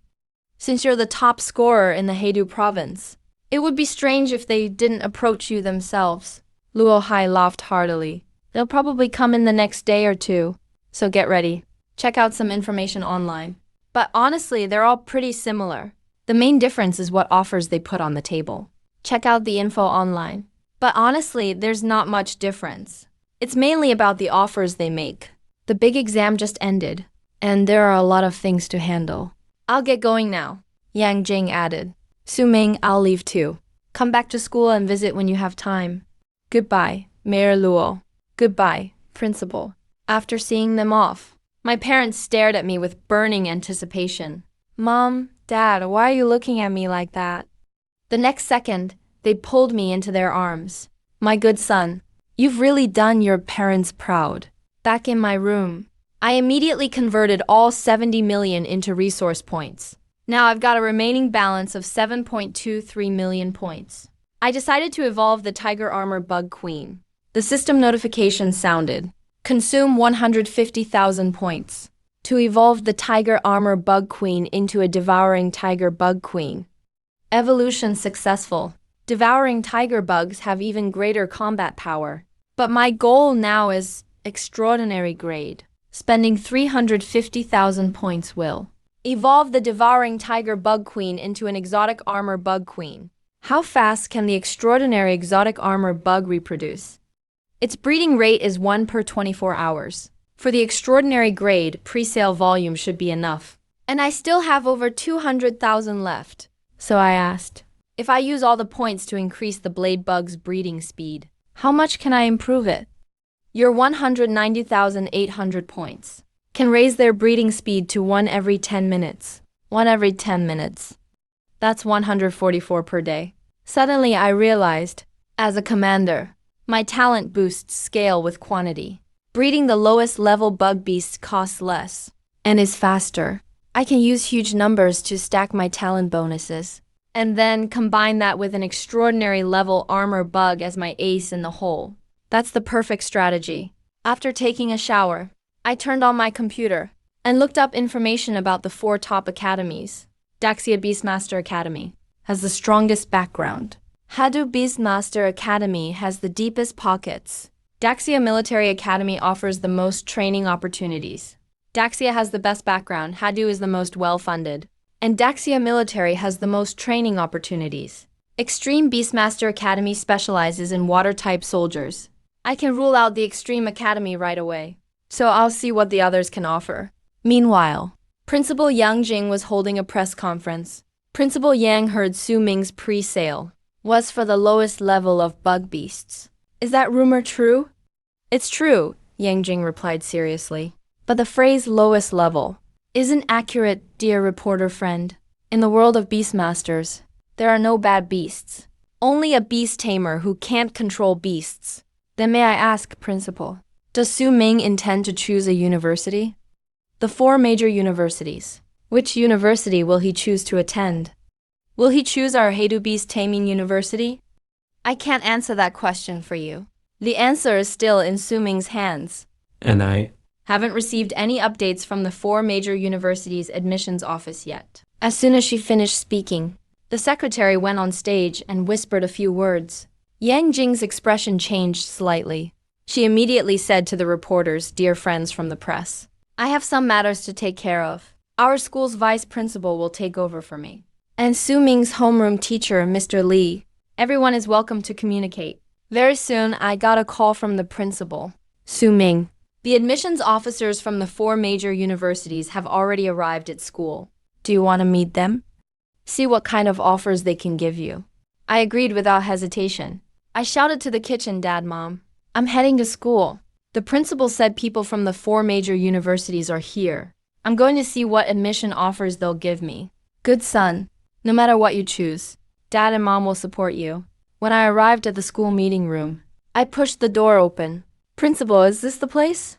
Since you're the top scorer in the Heidu province, it would be strange if they didn't approach you themselves. Luo Hai laughed heartily. They'll probably come in the next day or 2. So get ready. Check out some information online. But honestly, they're all pretty similar. The main difference is what offers they put on the table. Check out the info online. But honestly, there's not much difference. It's mainly about the offers they make. The big exam just ended, and there are a lot of things to handle. I'll get going now, Yang Jing added. Su Ming, I'll leave too. Come back to school and visit when you have time. Goodbye, Mayor Luo. Goodbye, Principal. After seeing them off, my parents stared at me with burning anticipation. Mom, Dad, why are you looking at me like that? The next second, they pulled me into their arms. My good son, you've really done your parents proud. Back in my room, I immediately converted all 70 million into resource points. Now I've got a remaining balance of 7.23 million points. I decided to evolve the Tiger Armor Bug Queen. The system notification sounded. Consume 150,000 points to evolve the Tiger Armor Bug Queen into a Devouring Tiger Bug Queen. Evolution successful. Devouring tiger bugs have even greater combat power. But my goal now is extraordinary grade. Spending 350,000 points will evolve the Devouring Tiger Bug Queen into an Exotic Armor Bug Queen. How fast can the extraordinary Exotic Armor Bug reproduce? Its breeding rate is 1 per 24 hours. For the extraordinary grade, pre-sale volume should be enough. And I still have over 200,000 left. So I asked, if I use all the points to increase the blade bug's breeding speed, how much can I improve it? Your 190,800 points can raise their breeding speed to 1 every 10 minutes. 1 every 10 minutes. That's 144 per day. Suddenly I realized, as a commander, my talent boosts scale with quantity. Breeding the lowest level bug beasts costs less and is faster. I can use huge numbers to stack my talent bonuses, and then combine that with an extraordinary level armor bug as my ace in the hole. That's the perfect strategy. After taking a shower, I turned on my computer and looked up information about the 4 top academies. Daxia Beastmaster Academy has the strongest background. Hadu Beastmaster Academy has the deepest pockets. Daxia Military Academy offers the most training opportunities. Daxia has the best background, Hadu is the most well-funded, and Daxia Military has the most training opportunities. Extreme Beastmaster Academy specializes in water-type soldiers. I can rule out the Extreme Academy right away, so I'll see what the others can offer. Meanwhile, Principal Yang Jing was holding a press conference. Principal Yang heard Su Ming's pre-sale was for the lowest level of bug beasts. Is that rumor true? It's true, Yang Jing replied seriously. But the phrase lowest level isn't accurate, dear reporter friend. In the world of beastmasters, there are no bad beasts. Only a beast tamer who can't control beasts. Then may I ask, Principal, does Su Ming intend to choose a university? The 4 major universities. Which university will he choose to attend? Will he choose our Hadu Beast Taming University? I can't answer that question for you. The answer is still in Su Ming's hands. And I Haven't received any updates from the 4 major universities' admissions office yet. As soon as she finished speaking, the secretary went on stage and whispered a few words. Yang Jing's expression changed slightly. She immediately said to the reporters, dear friends from the press, I have some matters to take care of. Our school's vice principal will take over for me. And Su Ming's homeroom teacher, Mr. Li. Everyone is welcome to communicate. Very soon, I got a call from the principal. Su Ming. The admissions officers from the 4 major universities have already arrived at school. Do you want to meet them? See what kind of offers they can give you. I agreed without hesitation. I shouted to the kitchen, Dad, Mom. I'm heading to school. The principal said people from the 4 major universities are here. I'm going to see what admission offers they'll give me. Good son, no matter what you choose, Dad and Mom will support you. When I arrived at the school meeting room, I pushed the door open. Principal, is this the place?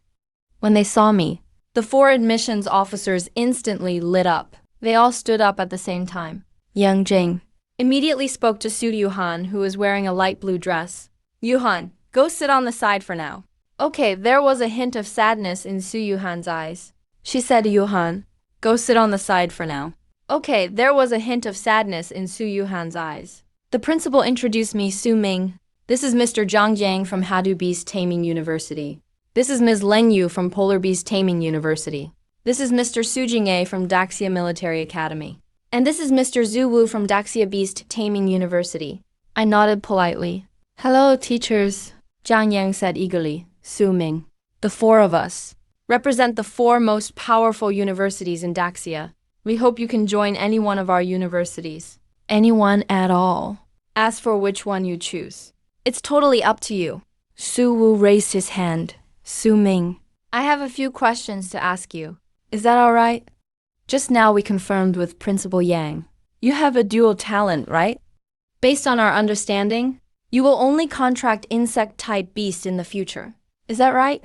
When they saw me, the 4 admissions officers instantly lit up. They all stood up at the same time. Yang Jing immediately spoke to Su Yuhan, who was wearing a light blue dress. Yuhan, go sit on the side for now. Okay, there was a hint of sadness in Su Yuhan's eyes. She said to Yuhan, go sit on the side for now. Okay, there was a hint of sadness in Su Yuhan's eyes. The principal introduced me, Su Ming. This is Mr. Zhang Jiang from Hadu Beast Taming University. This is Ms. Leng Yu from Polar Beast Taming University. This is Mr. Su Jingye from Daxia Military Academy. And this is Mr. Zhu Wu from Daxia Beast Taming University. I nodded politely. Hello, teachers, Jiang Yang said eagerly. Su Ming. The four of us represent the four most powerful universities in Daxia. We hope you can join any one of our universities. Anyone at all. As for which one you choose, it's totally up to you. Su Wu raised his hand. Su Ming, I have a few questions to ask you. Is that all right? Just now we confirmed with Principal Yang. You have a dual talent, right? Based on our understanding, you will only contract insect-type beasts in the future. Is that right?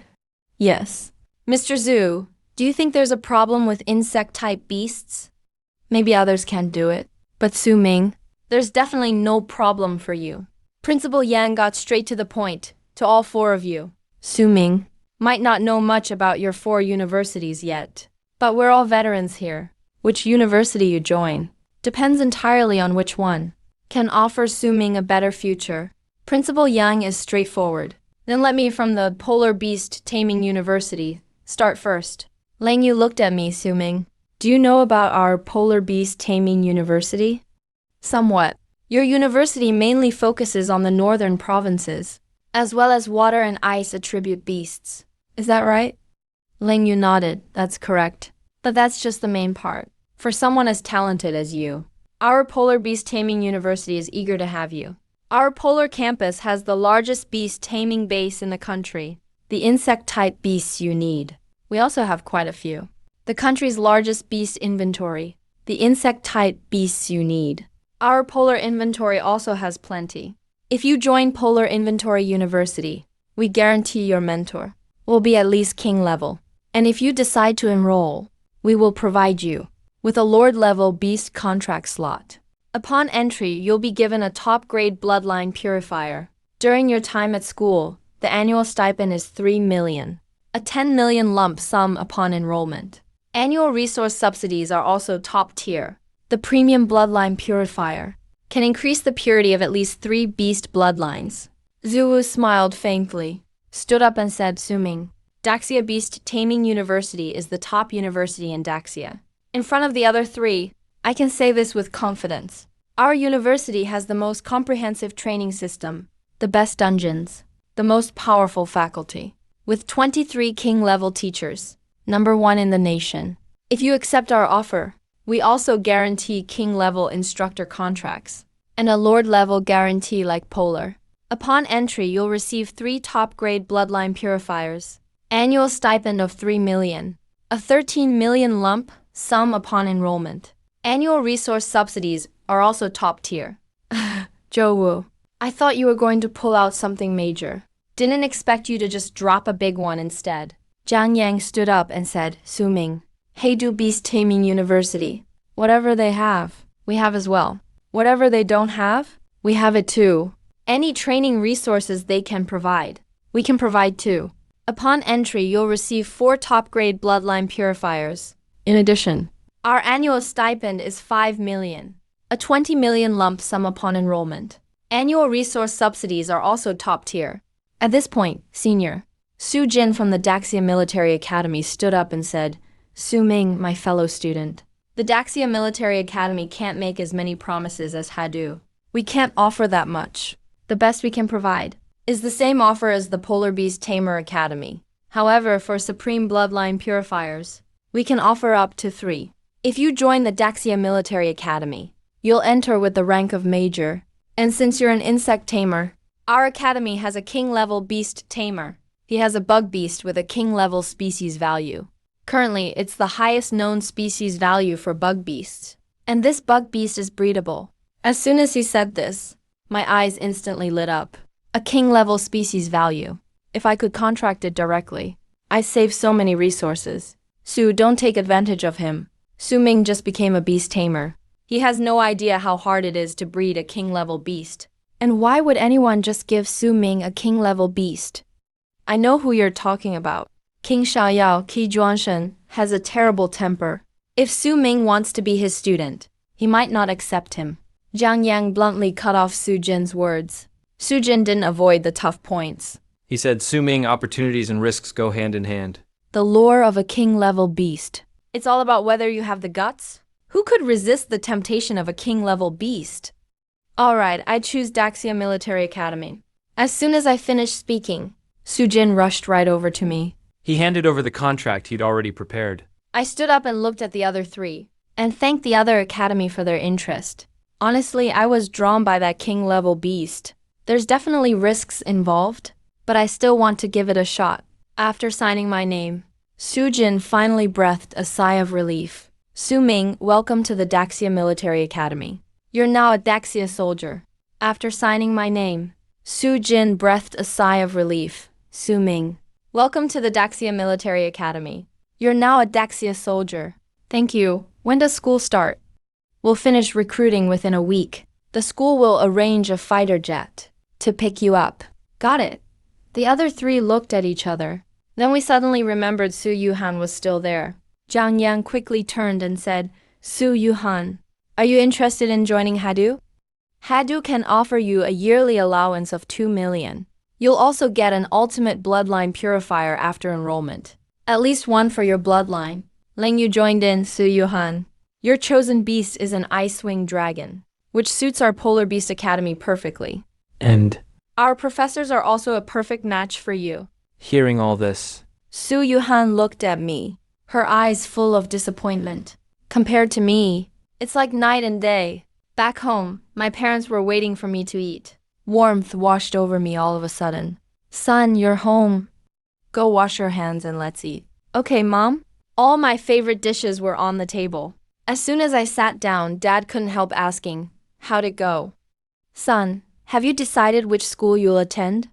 Yes. Mr. Zhu, do you think there's a problem with insect-type beasts? Maybe others can't do it. But Su Ming, there's definitely no problem for you. Principal Yang got straight to the point, to all four of you. Su Ming might not know much about your four universities yet, but we're all veterans here. Which university you join depends entirely on which one can offer Su Ming a better future. Principal Yang is straightforward. Then let me from the Polar Beast Taming University start first. Leng Yu looked at me, Su Ming. Do you know about our Polar Beast Taming University? Somewhat. Your university mainly focuses on the northern provinces, as well as water and ice attribute beasts. Is that right? Leng Yu nodded. That's correct. But that's just the main part. For someone as talented as you, our Polar Beast Taming University is eager to have you. Our polar campus has the largest beast taming base in the country. The insect-type beasts you need. We also have quite a few. The country's largest beast inventory. The insect-type beasts you need. Our polar inventory also has plenty. If you join Polar Inventory University, we guarantee your mentor will be at least king level. And if you decide to enroll, we will provide you with a lord level beast contract slot. Upon entry, you'll be given a top grade bloodline purifier. During your time at school, the annual stipend is 3 million. A 10 million lump sum upon enrollment. Annual resource subsidies are also top tier. The premium bloodline purifier can increase the purity of at least 3 beast bloodlines. Zhu Wu smiled faintly, stood up and said, Su Ming, Daxia Beast Taming University is the top university in Daxia. In front of the other 3, I can say this with confidence. Our university has the most comprehensive training system, the best dungeons, the most powerful faculty, with 23 king-level teachers, #1 in the nation. If you accept our offer, we also guarantee king-level instructor contracts and a lord-level guarantee like Polar. Upon entry, you'll receive 3 top-grade bloodline purifiers, annual stipend of 3 million, a 13 million lump sum upon enrollment. Annual resource subsidies are also top tier. Zhou Wu, I thought you were going to pull out something major. Didn't expect you to just drop a big one instead. Jiang Yang stood up and said, Su Ming, Heidu Beast Taming University. Whatever they have, we have as well. Whatever they don't have, we have it too. Any training resources they can provide, we can provide too. Upon entry, you'll receive 4 top-grade bloodline purifiers. In addition, our annual stipend is 5 million, a 20 million lump sum upon enrollment. Annual resource subsidies are also top tier. At this point, Senior Su Jin from the Daxia Military Academy stood up and said, Su Ming, my fellow student, the Daxia Military Academy can't make as many promises as Hadu. We can't offer that much. The best we can provide is the same offer as the Polar Beast Tamer Academy. However, for Supreme Bloodline Purifiers, we can offer up to 3. If you join the Daxia Military Academy, you'll enter with the rank of Major. And since you're an insect tamer, our academy has a king-level beast tamer. He has a bug beast with a king-level species value. Currently, it's the highest known species value for bug beasts. And this bug beast is breedable. As soon as he said this, my eyes instantly lit up. A king-level species value. If I could contract it directly, I'd save so many resources. Su, don't take advantage of him. Su Ming just became a beast tamer. He has no idea how hard it is to breed a king-level beast. And why would anyone just give Su Ming a king-level beast? I know who you're talking about. King Xiaoyao Qi Zhuangshen has a terrible temper. If Su Ming wants to be his student, he might not accept him. Jiang Yang bluntly cut off Su Jin's words. Su Jin didn't avoid the tough points. He said, assuming opportunities and risks go hand in hand. The lure of a king-level beast. It's all about whether you have the guts. Who could resist the temptation of a king-level beast? Alright, I choose Daxia Military Academy. As soon as I finished speaking, Sujin rushed right over to me. He handed over the contract he'd already prepared. I stood up and looked at the other three, and thanked the other academy for their interest. Honestly, I was drawn by that king-level beast. There's definitely risks involved, but I still want to give it a shot. After signing my name, Sujin finally breathed a sigh of relief. Su Ming, welcome to the Daxia Military Academy. You're now a Daxia soldier. After signing my name, Sujin breathed a sigh of relief. Su Ming, welcome to the Daxia Military Academy. You're now a Daxia soldier. Thank you. When does school start? We'll finish recruiting within a week. The school will arrange a fighter jet to pick you up. Got it. The other three looked at each other. Then we suddenly remembered Su Yuhan was still there. Zhang Yang quickly turned and said, Su Yuhan, are you interested in joining Hadu? Hadu can offer you a yearly allowance of 2 million. You'll also get an ultimate bloodline purifier after enrollment. At least one for your bloodline. Ling Yu joined in, Su Yuhan. Your chosen beast is an ice-wing dragon, which suits our Polar Beast Academy perfectly. And Our professors are also a perfect match for you. hearing all this, Su Yuhan looked at me, her eyes full of disappointment. Compared to me, it's like night and day. Back home, my parents were waiting for me to eat. Warmth washed over me all of a sudden. Son, you're home. Go wash your hands and let's eat. Okay, Mom? All my favorite dishes were on the table. As soon as I sat down, Dad couldn't help asking, how'd it go? Son, have you decided which school you'll attend?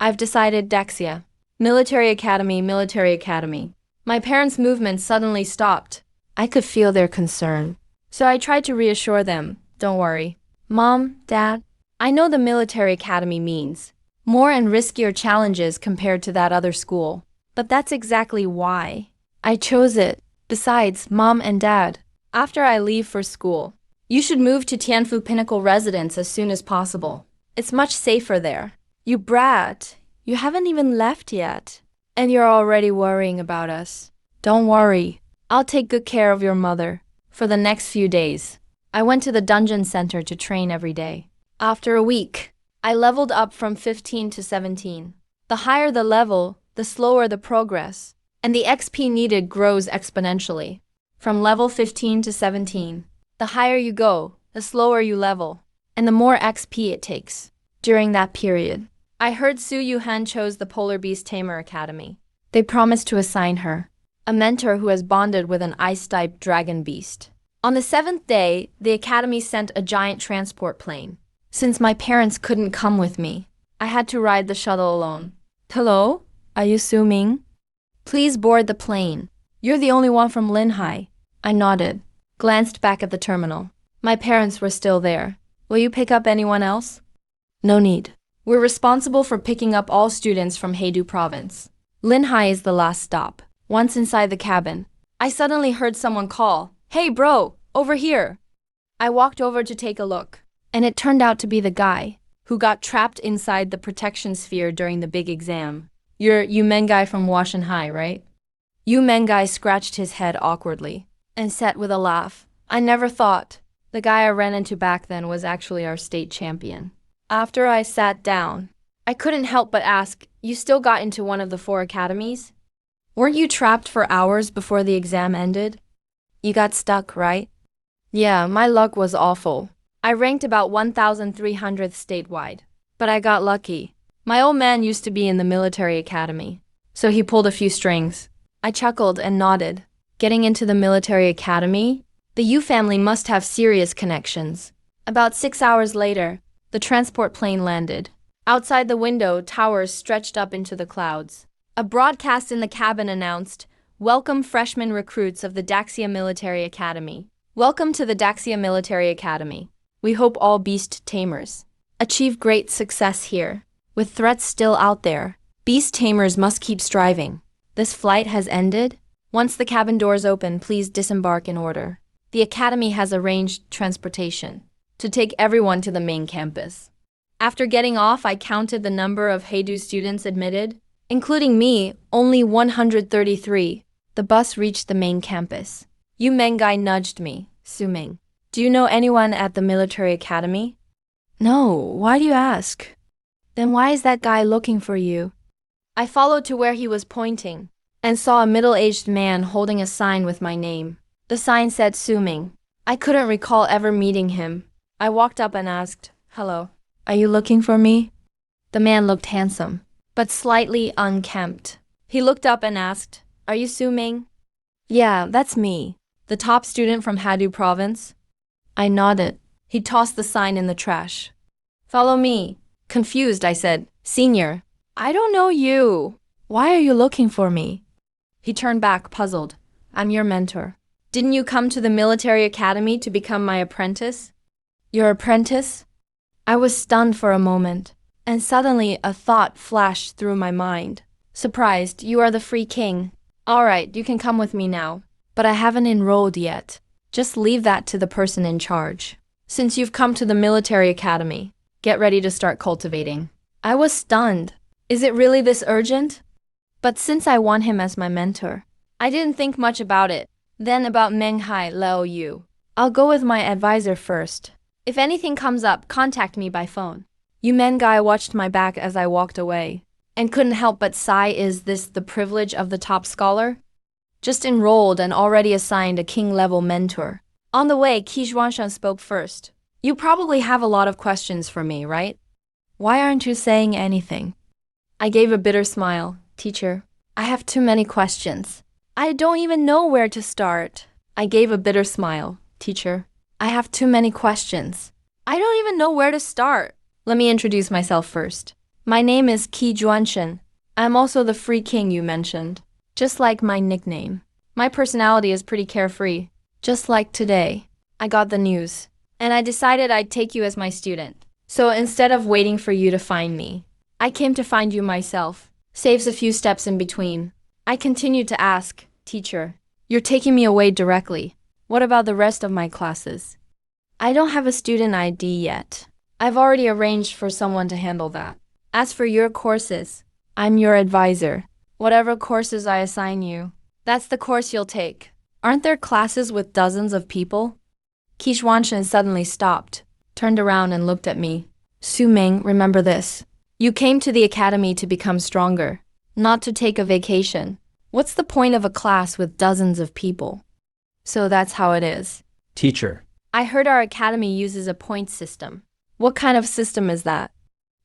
I've decided Daxia. Military Academy, Military Academy. My parents' movement suddenly stopped. I could feel their concern. So I tried to reassure them, don't worry. Mom, Dad, I know the Military Academy means more and riskier challenges compared to that other school. But that's exactly why I chose it. Besides, Mom and Dad, after I leave for school, you should move to Tianfu Pinnacle Residence as soon as possible. It's much safer there. You brat, you haven't even left yet. And you're already worrying about us. Don't worry, I'll take good care of your mother. For the next few days, I went to the dungeon center to train every day. After a week, I leveled up from 15 to 17. The higher the level, the slower the progress, and the XP needed grows exponentially. From level 15 to 17, the higher you go, the slower you level, and the more XP it takes. During that period, I heard Su Yuhan chose the Polar Beast Tamer Academy. They promised to assign her a mentor who has bonded with an ice-type dragon beast. On the 7th day, the academy sent a giant transport plane. Since my parents couldn't come with me, I had to ride the shuttle alone. Hello? Are you Su Ming? Please board the plane. You're the only one from Linhai. I nodded, glanced back at the terminal. My parents were still there. Will you pick up anyone else? No need. We're responsible for picking up all students from Heidu province. Linhai is the last stop. Once inside the cabin, I suddenly heard someone call, Hey bro, over here. I walked over to take a look, and it turned out to be the guy who got trapped inside the protection sphere during the big exam. You're Yu Mengai from Washenhai, right? Yu Mengai scratched his head awkwardly and said with a laugh, I never thought. The guy I ran into back then was actually our state champion. After I sat down, I couldn't help but ask, you still got into one of the 4 academies? Weren't you trapped for hours before the exam ended? You got stuck, right? Yeah, my luck was awful. I ranked about 1,300th statewide, but I got lucky. My old man used to be in the military academy, so he pulled a few strings. I chuckled and nodded. Getting into the military academy? The Yu family must have serious connections. About 6 hours later, the transport plane landed. Outside the window, towers stretched up into the clouds. A broadcast in the cabin announced, Welcome freshman recruits of the Daxia Military Academy. Welcome to the Daxia Military Academy. We hope all beast tamers achieve great success here. With threats still out there, beast tamers must keep striving. This flight has ended. Once the cabin doors open, please disembark in order. The academy has arranged transportation to take everyone to the main campus. After getting off, I counted the number of Heidu students admitted, including me, only 133. The bus reached the main campus. Yu Mengai nudged me, Suming. Do you know anyone at the military academy? No, why do you ask? Then why is that guy looking for you? I followed to where he was pointing and saw a middle-aged man holding a sign with my name. The sign said Suming. I couldn't recall ever meeting him. I walked up and asked, Hello, are you looking for me? The man looked handsome, but slightly unkempt. He looked up and asked, Are you Suming? Yeah, that's me. The top student from Hadu province? I nodded. He tossed the sign in the trash. Follow me. Confused, I said, Senior, I don't know you. Why are you looking for me? He turned back, puzzled. I'm your mentor. Didn't you come to the military academy to become my apprentice? Your apprentice? I was stunned for a moment, and suddenly a thought flashed through my mind. Surprised, you are the free king. All right, you can come with me now. But I haven't enrolled yet. Just leave that to the person in charge. Since you've come to the military academy, get ready to start cultivating. I was stunned. Is it really this urgent? But since I want him as my mentor, I didn't think much about it. Then about Menghai Leo Yu. I'll go with my advisor first. If anything comes up, contact me by phone. Yu Mengai watched my back as I walked away, and couldn't help but sigh. Is this the privilege of the top scholar? Just enrolled and already assigned a king-level mentor. On the way, Qi Zhuangshan spoke first. You probably have a lot of questions for me, right? Why aren't you saying anything? I gave a bitter smile. Teacher, I have too many questions. I don't even know where to start. I gave a bitter smile. Teacher, I have too many questions. I don't even know where to start. Let me introduce myself first. My name is Qi Zhuangshan. I'm also the free king you mentioned. Just like my nickname. My personality is pretty carefree. Just like today. I got the news, and I decided I'd take you as my student. So instead of waiting for you to find me, I came to find you myself. Saves a few steps in between. I continued to ask, Teacher, you're taking me away directly. What about the rest of my classes? I don't have a student ID yet. I've already arranged for someone to handle that. As for your courses, I'm your advisor. Whatever courses I assign you, that's the course you'll take. Aren't there classes with dozens of people? Qi Zhuangshan suddenly stopped, turned around and looked at me. Su Ming, remember this. You came to the academy to become stronger, not to take a vacation. What's the point of a class with dozens of people? So that's how it is. Teacher. I heard our academy uses a point system. What kind of system is that?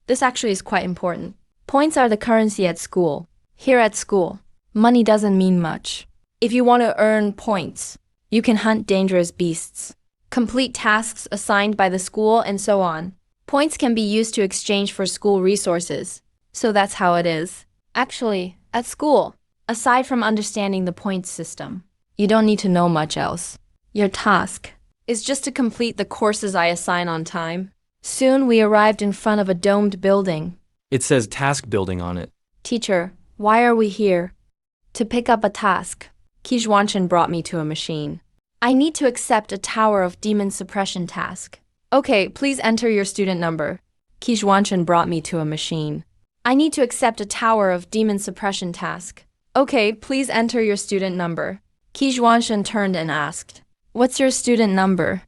This actually is quite important. Points are the currency at school. Here at school, money doesn't mean much. If you want to earn points, you can hunt dangerous beasts, complete tasks assigned by the school, and so on. Points can be used to exchange for school resources. So that's how it is. Actually, at school, aside from understanding the points system, you don't need to know much else. Your task is just to complete the courses I assign on time. Soon we arrived in front of a domed building. It says task building on it. Teacher, why are we here? To pick up a task. Qi Zhuangshan brought me to a machine. I need to accept a Tower of Demon Suppression task. Okay, please enter your student number. Qi Zhuangshan brought me to a machine. I need to accept a Tower of Demon Suppression task. Okay, please enter your student number. Qi Zhuangshan turned and asked, What's your student number?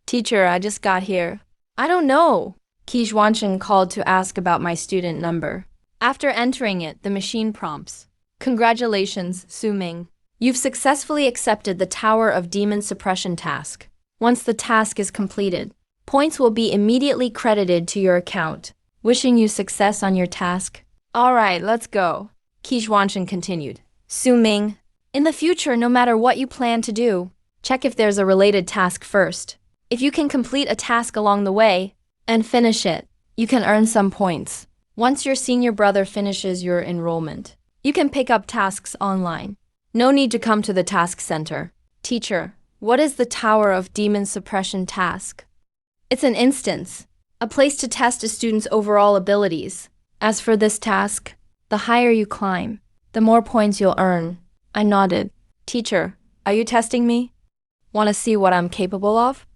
Teacher, I just got here. I don't know. Qi Zhuangshan called to ask about my student number. After entering it, the machine prompts, Congratulations, Su Ming. You've successfully accepted the Tower of Demon Suppression task. Once the task is completed, points will be immediately credited to your account. Wishing you success on your task. All right, let's go. Qi Zhuangshan continued. Su Ming, in the future, no matter what you plan to do, check if there's a related task first. If you can complete a task along the way and finish it, you can earn some points. Once your senior brother finishes your enrollment, you can pick up tasks online. No need to come to the task center. Teacher, what is the Tower of Demon Suppression task? It's an instance, a place to test a student's overall abilities. As for this task, the higher you climb, the more points you'll earn. I nodded. Teacher, are you testing me? Want to see what I'm capable of?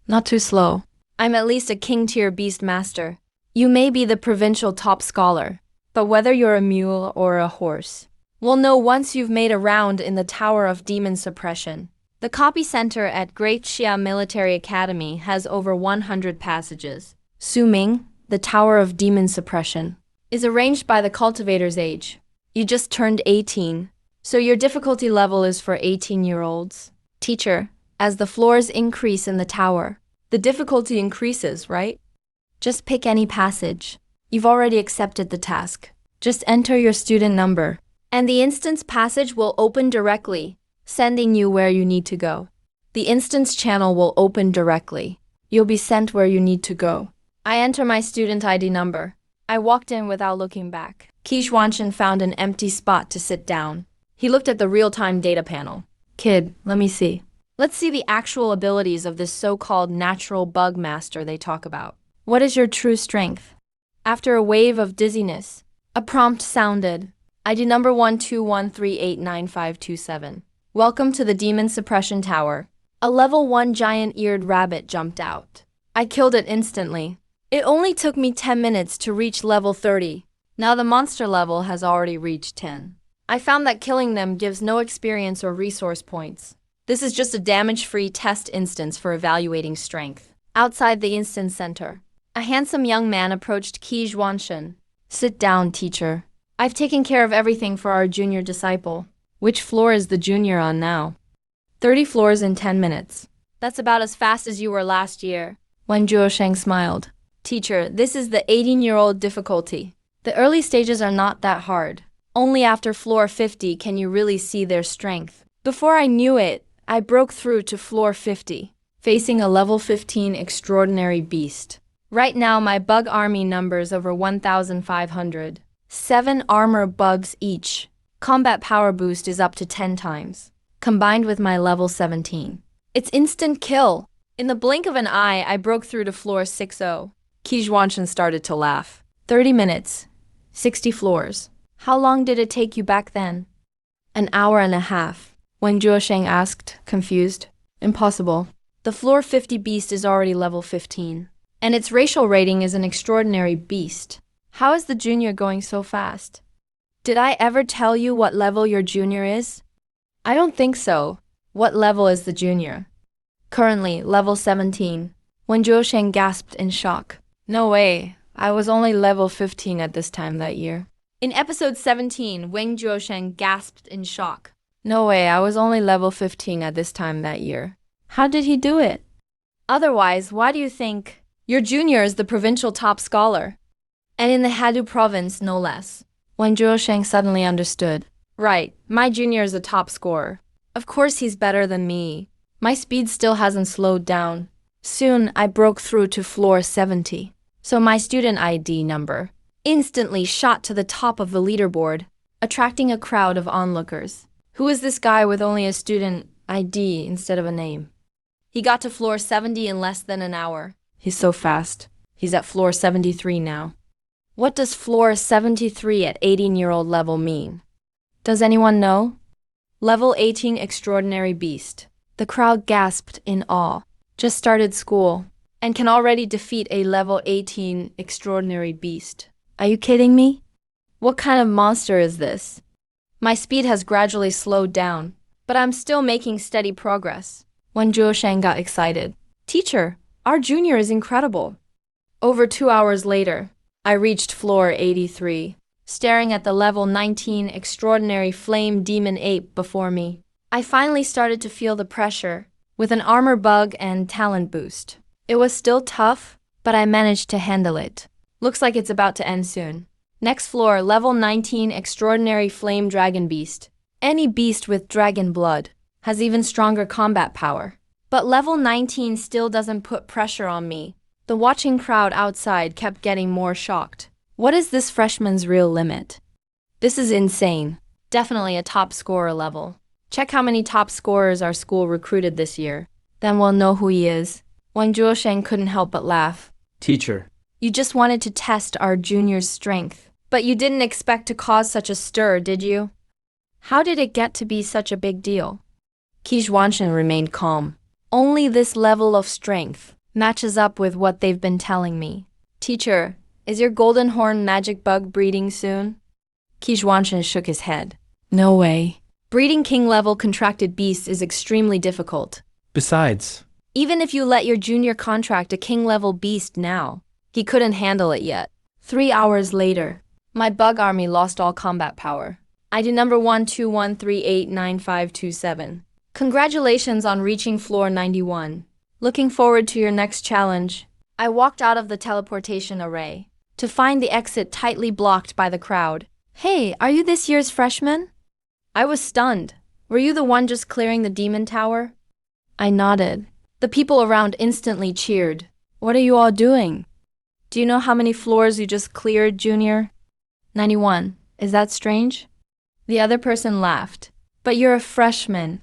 Not too slow. I'm at least a king-tier beast master. You may be the provincial top scholar, but whether you're a mule or a horse, we'll know once you've made a round in the Tower of Demon Suppression. The copy center at Great Xia Military Academy has over 100 passages. Su Ming, the Tower of Demon Suppression, is arranged by the cultivator's age. You just turned 18, so your difficulty level is for 18-year-olds. Teacher, as the floors increase in the tower, the difficulty increases, right? Just pick any passage. You've already accepted the task. Just enter your student number, and the instance passage will open directly, sending you where you need to go. The instance channel will open directly. You'll be sent where you need to go. I enter my student ID number. I walked in without looking back. Wanshan found an empty spot to sit down. He looked at the real-time data panel. Kid, let me see. Let's see the actual abilities of this so-called natural bug master they talk about. What is your true strength? After a wave of dizziness, a prompt sounded. ID number 121389527. Welcome to the Demon Suppression Tower. A level 1 giant-eared rabbit jumped out. I killed it instantly. It only took me 10 minutes to reach level 30. Now the monster level has already reached 10. I found that killing them gives no experience or resource points. This is just a damage-free test instance for evaluating strength. Outside the instance center, a handsome young man approached Wanshan. Sit down, teacher. I've taken care of everything for our junior disciple. Which floor is the junior on now? 30 floors in 10 minutes. That's about as fast as you were last year. Wen Zhuosheng smiled. Teacher, this is the 18-year-old difficulty. The early stages are not that hard. Only after floor 50 can you really see their strength. Before I knew it, I broke through to floor 50, facing a level 15 extraordinary beast. Right now my bug army numbers over 1,500. 7 armor bugs each. Combat power boost is up to 10 times. Combined with my level 17. It's instant kill. In the blink of an eye, I broke through to floor 60. Wanshan started to laugh. 30 minutes. 60 floors. How long did it take you back then? An hour and a half. Wen Zhuosheng asked, confused. Impossible. The floor 50 beast is already level 15. And its racial rating is an extraordinary beast. How is the junior going so fast? Did I ever tell you what level your junior is? I don't think so. What level is the junior? Currently, level 17. Wen Zhuosheng gasped in shock. No way. I was only level 15 at this time that year. In episode 17, Wen Zhuosheng gasped in shock. No way, I was only level 15 at this time that year. How did he do it? Otherwise, why do you think your junior is the provincial top scholar? And in the Hadu province, no less. Wen Zhuosheng suddenly understood. Right, my junior is a top scorer. Of course he's better than me. My speed still hasn't slowed down. Soon, I broke through to floor 70. So my student ID number instantly shot to the top of the leaderboard, attracting a crowd of onlookers. Who is this guy with only a student ID instead of a name? He got to floor 70 in less than an hour. He's so fast. He's at floor 73 now. What does floor 73 at 18-year-old level mean? Does anyone know? Level 18 extraordinary beast. The crowd gasped in awe. Just started school and can already defeat a level 18 extraordinary beast. Are you kidding me? What kind of monster is this? My speed has gradually slowed down, but I'm still making steady progress. Wen Zhuosheng got excited. Teacher, our junior is incredible. Over 2 hours later, I reached floor 83, staring at the level 19 extraordinary flame demon ape before me. I finally started to feel the pressure, with an armor bug and talent boost. It was still tough, but I managed to handle it. Looks like it's about to end soon. Next floor, level 19 extraordinary flame dragon beast. Any beast with dragon blood has even stronger combat power. But level 19 still doesn't put pressure on me. The watching crowd outside kept getting more shocked. What is this freshman's real limit? This is insane. Definitely a top scorer level. Check how many top scorers our school recruited this year. Then we'll know who he is. Wen Zhuosheng couldn't help but laugh. Teacher. You just wanted to test our junior's strength. But you didn't expect to cause such a stir, did you? How did it get to be such a big deal? Wanshan remained calm. Only this level of strength matches up with what they've been telling me. Teacher, Is your golden horn magic bug breeding soon? Kizhuanshan shook his head. No way. Breeding king-level contracted beasts is extremely difficult. Besides, Even if you let your junior contract a king-level beast now, he couldn't handle it yet. 3 hours later, my bug army lost all combat power. ID number 121389527. Congratulations on reaching floor 91. Looking forward to your next challenge. I walked out of the teleportation array to find the exit tightly blocked by the crowd. Hey, are you this year's freshman? I was stunned. Were you the one just clearing the demon tower? I nodded. The people around instantly cheered. What are you all doing? Do you know how many floors you just cleared, Junior? 91. Is that strange? The other person laughed. But you're a freshman.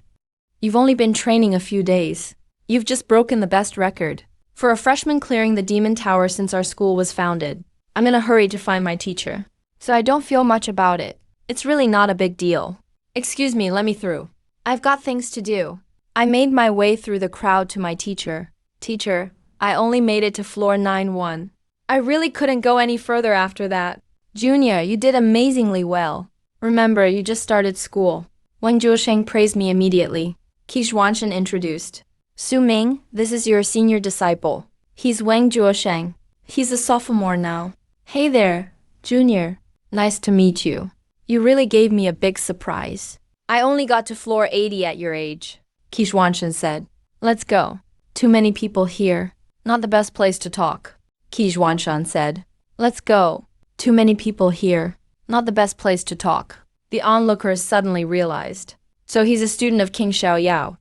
You've only been training a few days. You've just broken the best record for a freshman clearing the demon tower since our school was founded. I'm in a hurry to find my teacher, so I don't feel much about it. It's really not a big deal. Excuse me, let me through. I've got things to do. I made my way through the crowd to my teacher. Teacher, I only made it to floor 91. I really couldn't go any further after that. Junior, you did amazingly well. Remember, you just started school. Wang Zhuosheng praised me immediately. Kizhuanshan introduced. Su Ming, this is your senior disciple. He's Wang Zhuosheng. He's a sophomore now. Hey there, Junior. Nice to meet you. You really gave me a big surprise. I only got to floor 80 at your age, Kizhuanshan said. Let's go. Too many people here. Not the best place to talk, Kizhuanshan said. Let's go. Too many people here. Not the best place to talk. The onlookers suddenly realized. So he's a student of King Xiaoyao.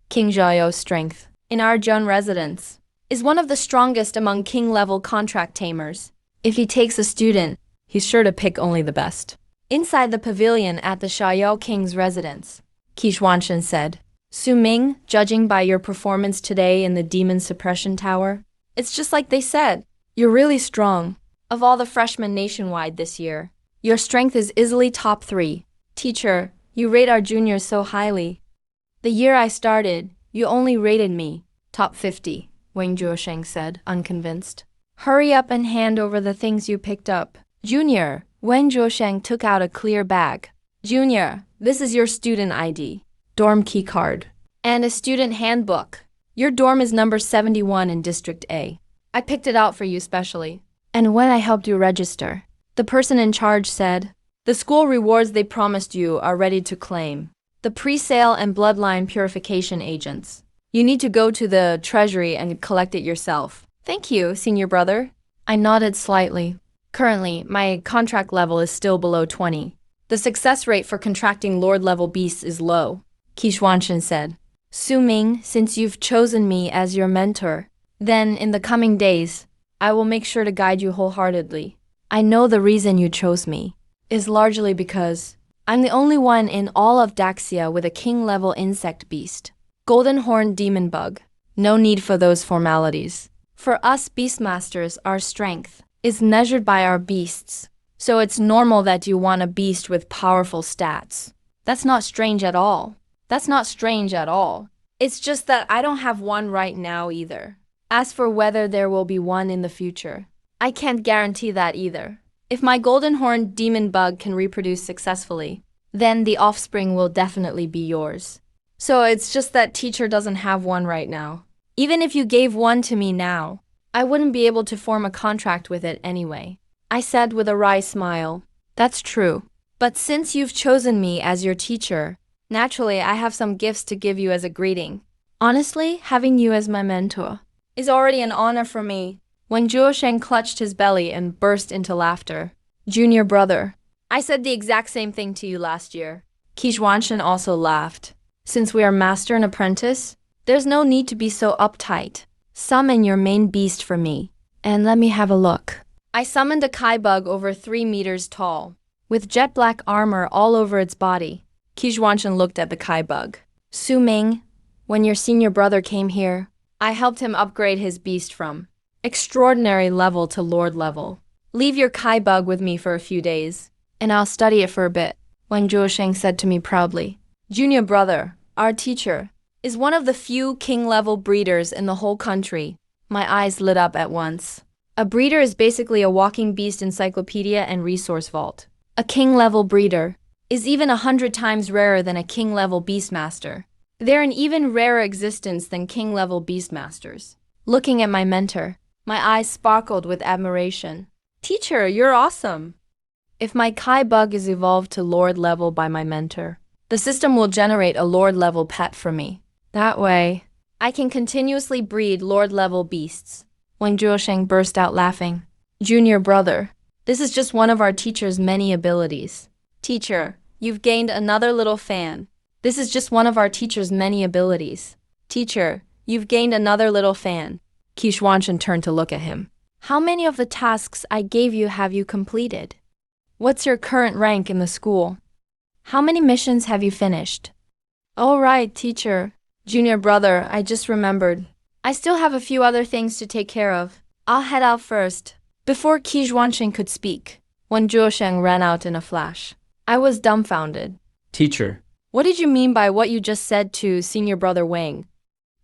King Xiaoyao's strength, in our Zheng residence, is one of the strongest among king-level contract tamers. If he takes a student, he's sure to pick only the best. Inside the pavilion at the Xiaoyao King's residence, Kizhuanshan said, Su Ming, judging by your performance today in the Demon Suppression Tower, it's just like they said. You're really strong. Of all the freshmen nationwide this year, your strength is easily top 3. Teacher, you rate our juniors so highly. The year I started, you only rated me top 50, Wang Zhuosheng said, unconvinced. Hurry up and hand over the things you picked up. Junior, Wang Zhuosheng took out a clear bag. Junior, this is your student ID, dorm key card, and a student handbook. Your dorm is number 71 in District A. I picked it out for you specially. And when I helped you register, the person in charge said, the school rewards they promised you are ready to claim. The pre-sale and bloodline purification agents. You need to go to the treasury and collect it yourself. Thank you, senior brother. I nodded slightly. Currently, my contract level is still below 20. The success rate for contracting lord-level beasts is low, Kizhuanshan said. Su Ming, since you've chosen me as your mentor, then in the coming days, I will make sure to guide you wholeheartedly. I know the reason you chose me is largely because I'm the only one in all of Daxia with a king-level insect beast. Golden horned demon bug. No need for those formalities. For us beastmasters, our strength is measured by our beasts. So it's normal that you want a beast with powerful stats. That's not strange at all. That's not strange at all. It's just that I don't have one right now either. As for whether there will be one in the future, I can't guarantee that either. If my golden horned demon bug can reproduce successfully, then the offspring will definitely be yours. So it's just that teacher doesn't have one right now. Even if you gave one to me now, I wouldn't be able to form a contract with it anyway. I said with a wry smile. That's true. But since you've chosen me as your teacher, naturally I have some gifts to give you as a greeting. Honestly, having you as my mentor is already an honor for me. Wang Zhuosheng clutched his belly and burst into laughter. Junior brother, I said the exact same thing to you last year. Kizhuanshan also laughed. Since we are master and apprentice, there's no need to be so uptight. Summon your main beast for me, and let me have a look. I summoned a kai bug over 3 meters tall, with jet black armor all over its body. Kizhuanshan looked at the kai bug. Su Ming, when your senior brother came here, I helped him upgrade his beast from extraordinary level to lord level. Leave your kai bug with me for a few days, and I'll study it for a bit, Wang Zhuosheng said to me proudly. Junior brother, our teacher, is one of the few king-level breeders in the whole country. My eyes lit up at once. A breeder is basically a walking beast encyclopedia and resource vault. A king-level breeder is even 100 times rarer than a king-level beastmaster. They're an even rarer existence than king-level beastmasters. Looking at my mentor, my eyes sparkled with admiration. Teacher, you're awesome! If my Kai bug is evolved to Lord level by my mentor, the system will generate a Lord level pet for me. That way, I can continuously breed Lord level beasts. Wang Zhuosheng burst out laughing. Junior brother, this is just one of our teacher's many abilities. Teacher, you've gained another little fan. This is just one of our teacher's many abilities. Teacher, you've gained another little fan. Qishuanshan turned to look at him. How many of the tasks I gave you have you completed? What's your current rank in the school? How many missions have you finished? Oh right, teacher. Junior brother, I just remembered. I still have a few other things to take care of. I'll head out first. Before Qishuanshan could speak, Wen Zhuosheng ran out in a flash. I was dumbfounded. Teacher. What did you mean by what you just said to senior brother Wang?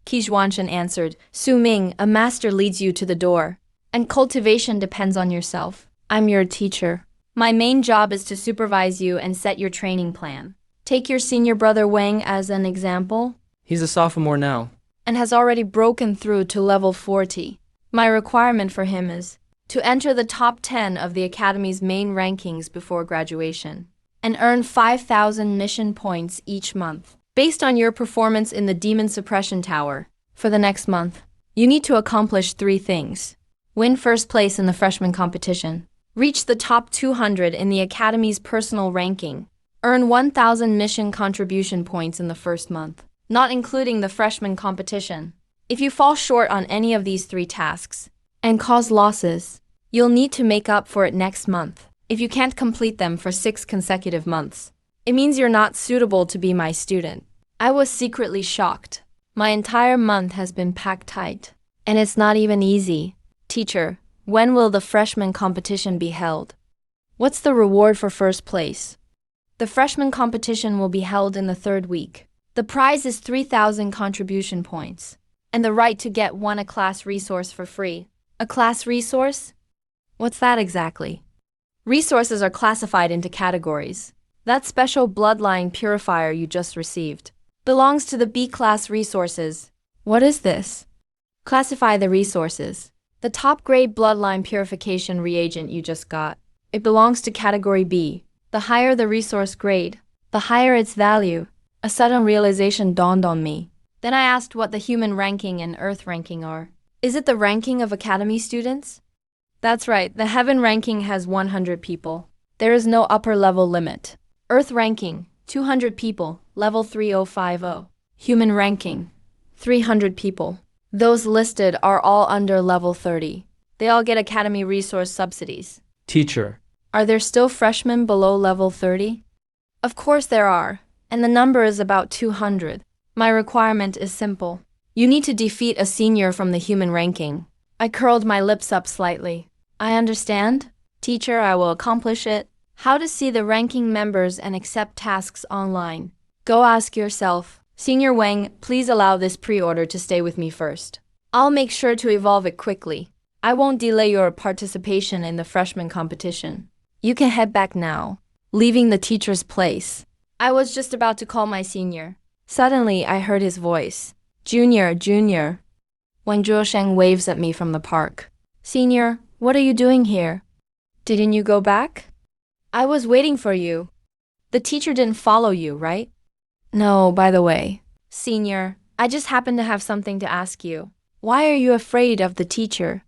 Qishuanshan answered, Su Ming, a master leads you to the door, and cultivation depends on yourself. I'm your teacher. My main job is to supervise you and set your training plan. Take your senior brother Wang as an example. He's a sophomore now. And has already broken through to level 40. My requirement for him is to enter the top 10 of the Academy's main rankings before graduation, and earn 5,000 mission points each month. Based on your performance in the Demon Suppression Tower, for the next month, you need to accomplish 3 things. Win first place in the freshman competition. Reach the top 200 in the Academy's personal ranking. Earn 1,000 mission contribution points in the first month, not including the freshman competition. If you fall short on any of these 3 tasks and cause losses, you'll need to make up for it next month. If you can't complete them for 6 consecutive months, it means you're not suitable to be my student. I was secretly shocked. My entire month has been packed tight, and it's not even easy. Teacher, when will the freshman competition be held? What's the reward for first place? The freshman competition will be held in the 3rd week. The prize is 3,000 contribution points, and the right to get a class resource for free. A class resource? What's that exactly? Resources are classified into categories. That special bloodline purifier you just received belongs to the B-class resources. What is this? Classify the resources. The top-grade bloodline purification reagent you just got. It belongs to category B. The higher the resource grade, the higher its value. A sudden realization dawned on me. Then I asked what the human ranking and earth ranking are. Is it the ranking of academy students? That's right, the heaven ranking has 100 people. There is no upper level limit. Earth ranking, 200 people, level 3050. Human ranking, 300 people. Those listed are all under level 30. They all get academy resource subsidies. Teacher. Are there still freshmen below level 30? Of course there are, and the number is about 200. My requirement is simple. You need to defeat a senior from the human ranking. I curled my lips up slightly. I understand. Teacher, I will accomplish it. How to see the ranking members and accept tasks online. Go ask yourself. Senior Wang, please allow this pre-order to stay with me first. I'll make sure to evolve it quickly. I won't delay your participation in the freshman competition. You can head back now, leaving the teacher's place. I was just about to call my senior. Suddenly, I heard his voice. Junior, Junior. Wang Zhuosheng waves at me from the park. Senior, what are you doing here? Didn't you go back? I was waiting for you. The teacher didn't follow you, right? No, by the way. Senior, I just happen to have something to ask you. Why are you afraid of the teacher?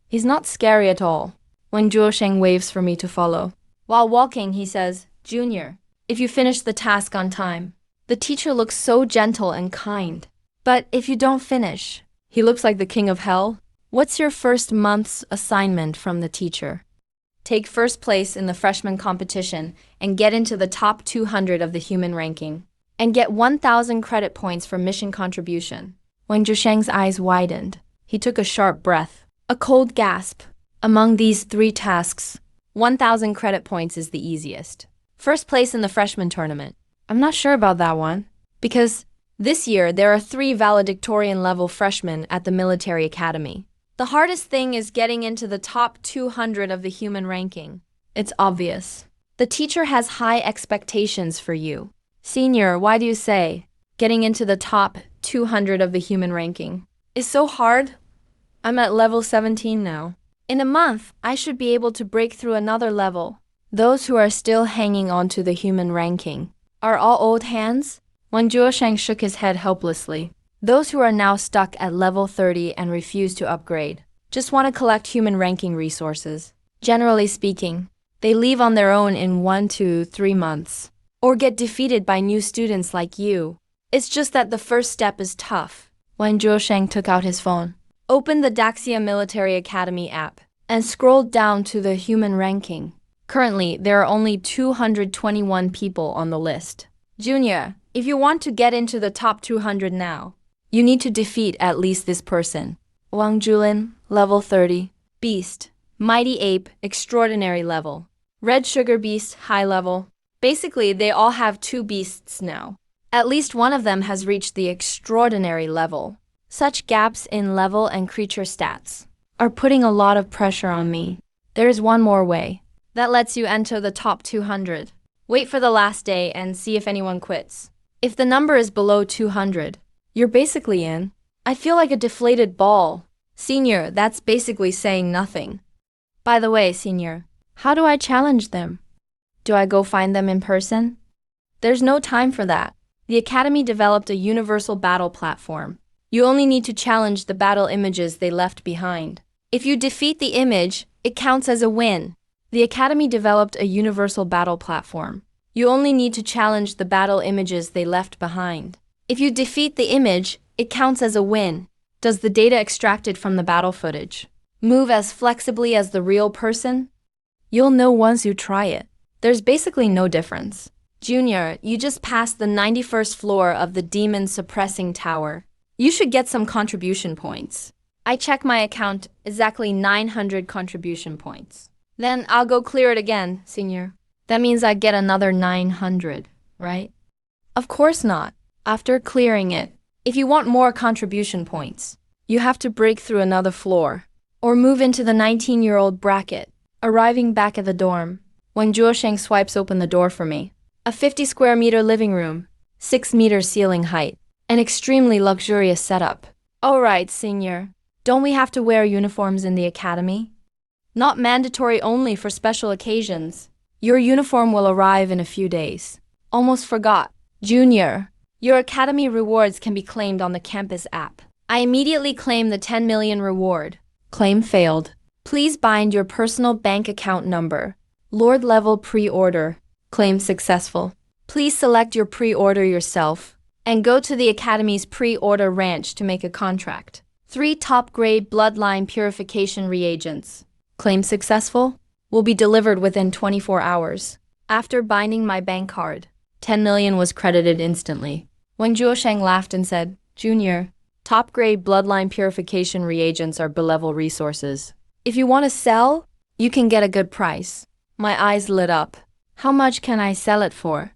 He's not scary at all. Wang Zhuosheng waves for me to follow. While walking, he says, Junior, if you finish the task on time, the teacher looks so gentle and kind. But if you don't finish, he looks like the king of hell. What's your first month's assignment from the teacher? Take first place in the freshman competition and get into the top 200 of the human ranking. And get 1,000 credit points for mission contribution. Wang Zhuosheng's eyes widened. He took a sharp breath. A cold gasp. Among these 3 tasks, 1,000 credit points is the easiest. First place in the freshman tournament. I'm not sure about that one. Because this year there are 3 valedictorian level freshmen at the military academy. The hardest thing is getting into the top 200 of the human ranking. It's obvious. The teacher has high expectations for you. Senior, why do you say getting into the top 200 of the human ranking is so hard? I'm at level 17 now. In a month, I should be able to break through another level. Those who are still hanging on to the human ranking are all old hands? Wang Juosheng shook his head helplessly. Those who are now stuck at level 30 and refuse to upgrade just want to collect human ranking resources. Generally speaking, they leave on their own in 1 to 3 months, or get defeated by new students like you. It's just that the first step is tough. Wang Juosheng took out his phone, opened the Daxia Military Academy app, and scrolled down to the human ranking. Currently, there are only 221 people on the list. Junior, if you want to get into the top 200 now, you need to defeat at least this person. Wang Julin, level 30. Beast. Mighty Ape, extraordinary level. Red Sugar Beast, high level. Basically, they all have 2 beasts now. At least one of them has reached the extraordinary level. Such gaps in level and creature stats are putting a lot of pressure on me. There is one more way that lets you enter the top 200. Wait for the last day and see if anyone quits. If the number is below 200, you're basically in. I feel like a deflated ball. Senior, that's basically saying nothing. By the way, Senior, how do I challenge them? Do I go find them in person? There's no time for that. The Academy developed a universal battle platform. You only need to challenge the battle images they left behind. If you defeat the image, it counts as a win. The Academy developed a universal battle platform. You only need to challenge the battle images they left behind. If you defeat the image, it counts as a win. Does the data extracted from the battle footage move as flexibly as the real person? You'll know once you try it. There's basically no difference. Junior, you just passed the 91st floor of the demon suppressing tower. You should get some contribution points. I check my account, exactly 900 contribution points. Then I'll go clear it again, Senior. That means I get another 900, right? Of course not. After clearing it, if you want more contribution points, you have to break through another floor, or move into the 19-year-old bracket. Arriving back at the dorm, Wang Juosheng swipes open the door for me. A 50 square meter living room, 6 meters ceiling height, an extremely luxurious setup. All right, Senior. Don't we have to wear uniforms in the academy? Not mandatory, only for special occasions. Your uniform will arrive in a few days. Almost forgot. Junior, your academy rewards can be claimed on the campus app. I immediately claim the 10 million reward. Claim failed. Please bind your personal bank account number. Lord level pre-order. Claim successful. Please select your pre-order yourself and go to the Academy's pre-order ranch to make a contract. 3 top-grade bloodline purification reagents. Claim successful. Will be delivered within 24 hours. After binding my bank card, 10 million was credited instantly. Wang Juosheng laughed and said, Junior, top-grade bloodline purification reagents are B-level resources. If you want to sell, you can get a good price. My eyes lit up. How much can I sell it for?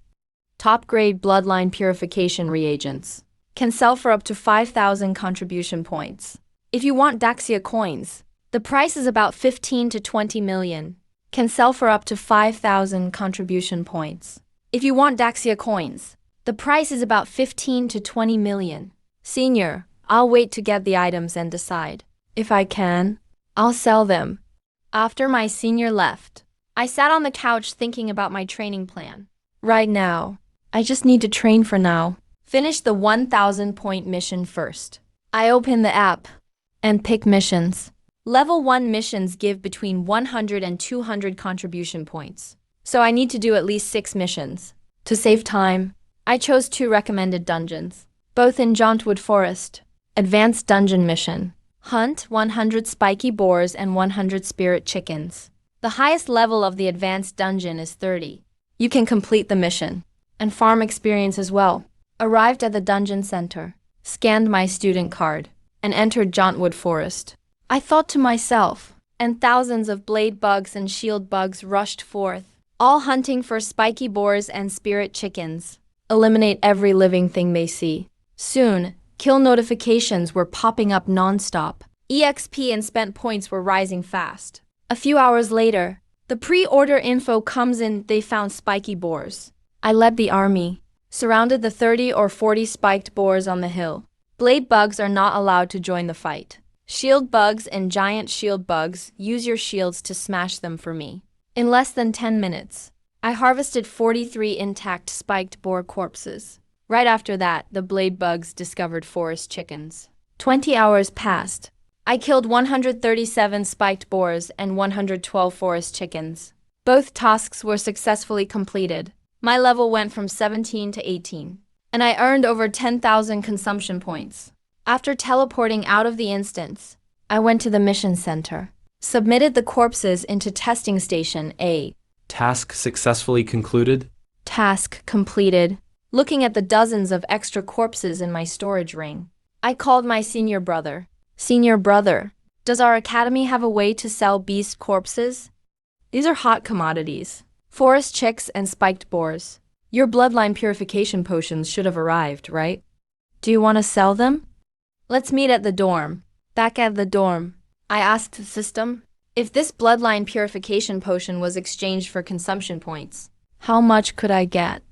Top-grade bloodline purification reagents can sell for up to 5,000 contribution points. If you want Daxia coins, the price is about 15 to 20 million. Can sell for up to 5,000 contribution points. If you want Daxia coins, the price is about 15 to 20 million. Senior, I'll wait to get the items and decide. If I can, I'll sell them. After my senior left, I sat on the couch thinking about my training plan. Right now, I just need to train for now. Finish the 1,000-point mission first. I open the app and pick missions. Level 1 missions give between 100 and 200 contribution points. So I need to do at least 6 missions. To save time, I chose 2 recommended dungeons, both in Jauntwood Forest. Advanced Dungeon Mission. Hunt 100 spiky boars and 100 spirit chickens. The highest level of the advanced dungeon is 30. You can complete the mission and farm experience as well. Arrived at the dungeon center, scanned my student card, and entered Jauntwood Forest. I thought to myself, and thousands of blade bugs and shield bugs rushed forth, all hunting for spiky boars and spirit chickens. Eliminate every living thing they see. Soon, kill notifications were popping up non-stop. EXP and spent points were rising fast. A few hours later, the pre-order info comes in. They found spiky boars. I led the army, surrounded the 30 or 40 spiked boars on the hill. Blade bugs are not allowed to join the fight. Shield bugs and giant shield bugs, use your shields to smash them for me. In less than 10 minutes, I harvested 43 intact spiked boar corpses. Right after that, the blade bugs discovered forest chickens. 20 hours passed. I killed 137 spiked boars and 112 forest chickens. Both tasks were successfully completed. My level went from 17 to 18, and I earned over 10,000 consumption points. After teleporting out of the instance, I went to the mission center, submitted the corpses into testing station A. Task successfully concluded. Task completed. Looking at the dozens of extra corpses in my storage ring, I called my senior brother. Senior brother, does our academy have a way to sell beast corpses? These are hot commodities. Forest chicks and spiked boars. Your bloodline purification potions should have arrived, right? Do you want to sell them? Let's meet at the dorm. Back at the dorm, I asked the system if this bloodline purification potion was exchanged for consumption points. How much could I get?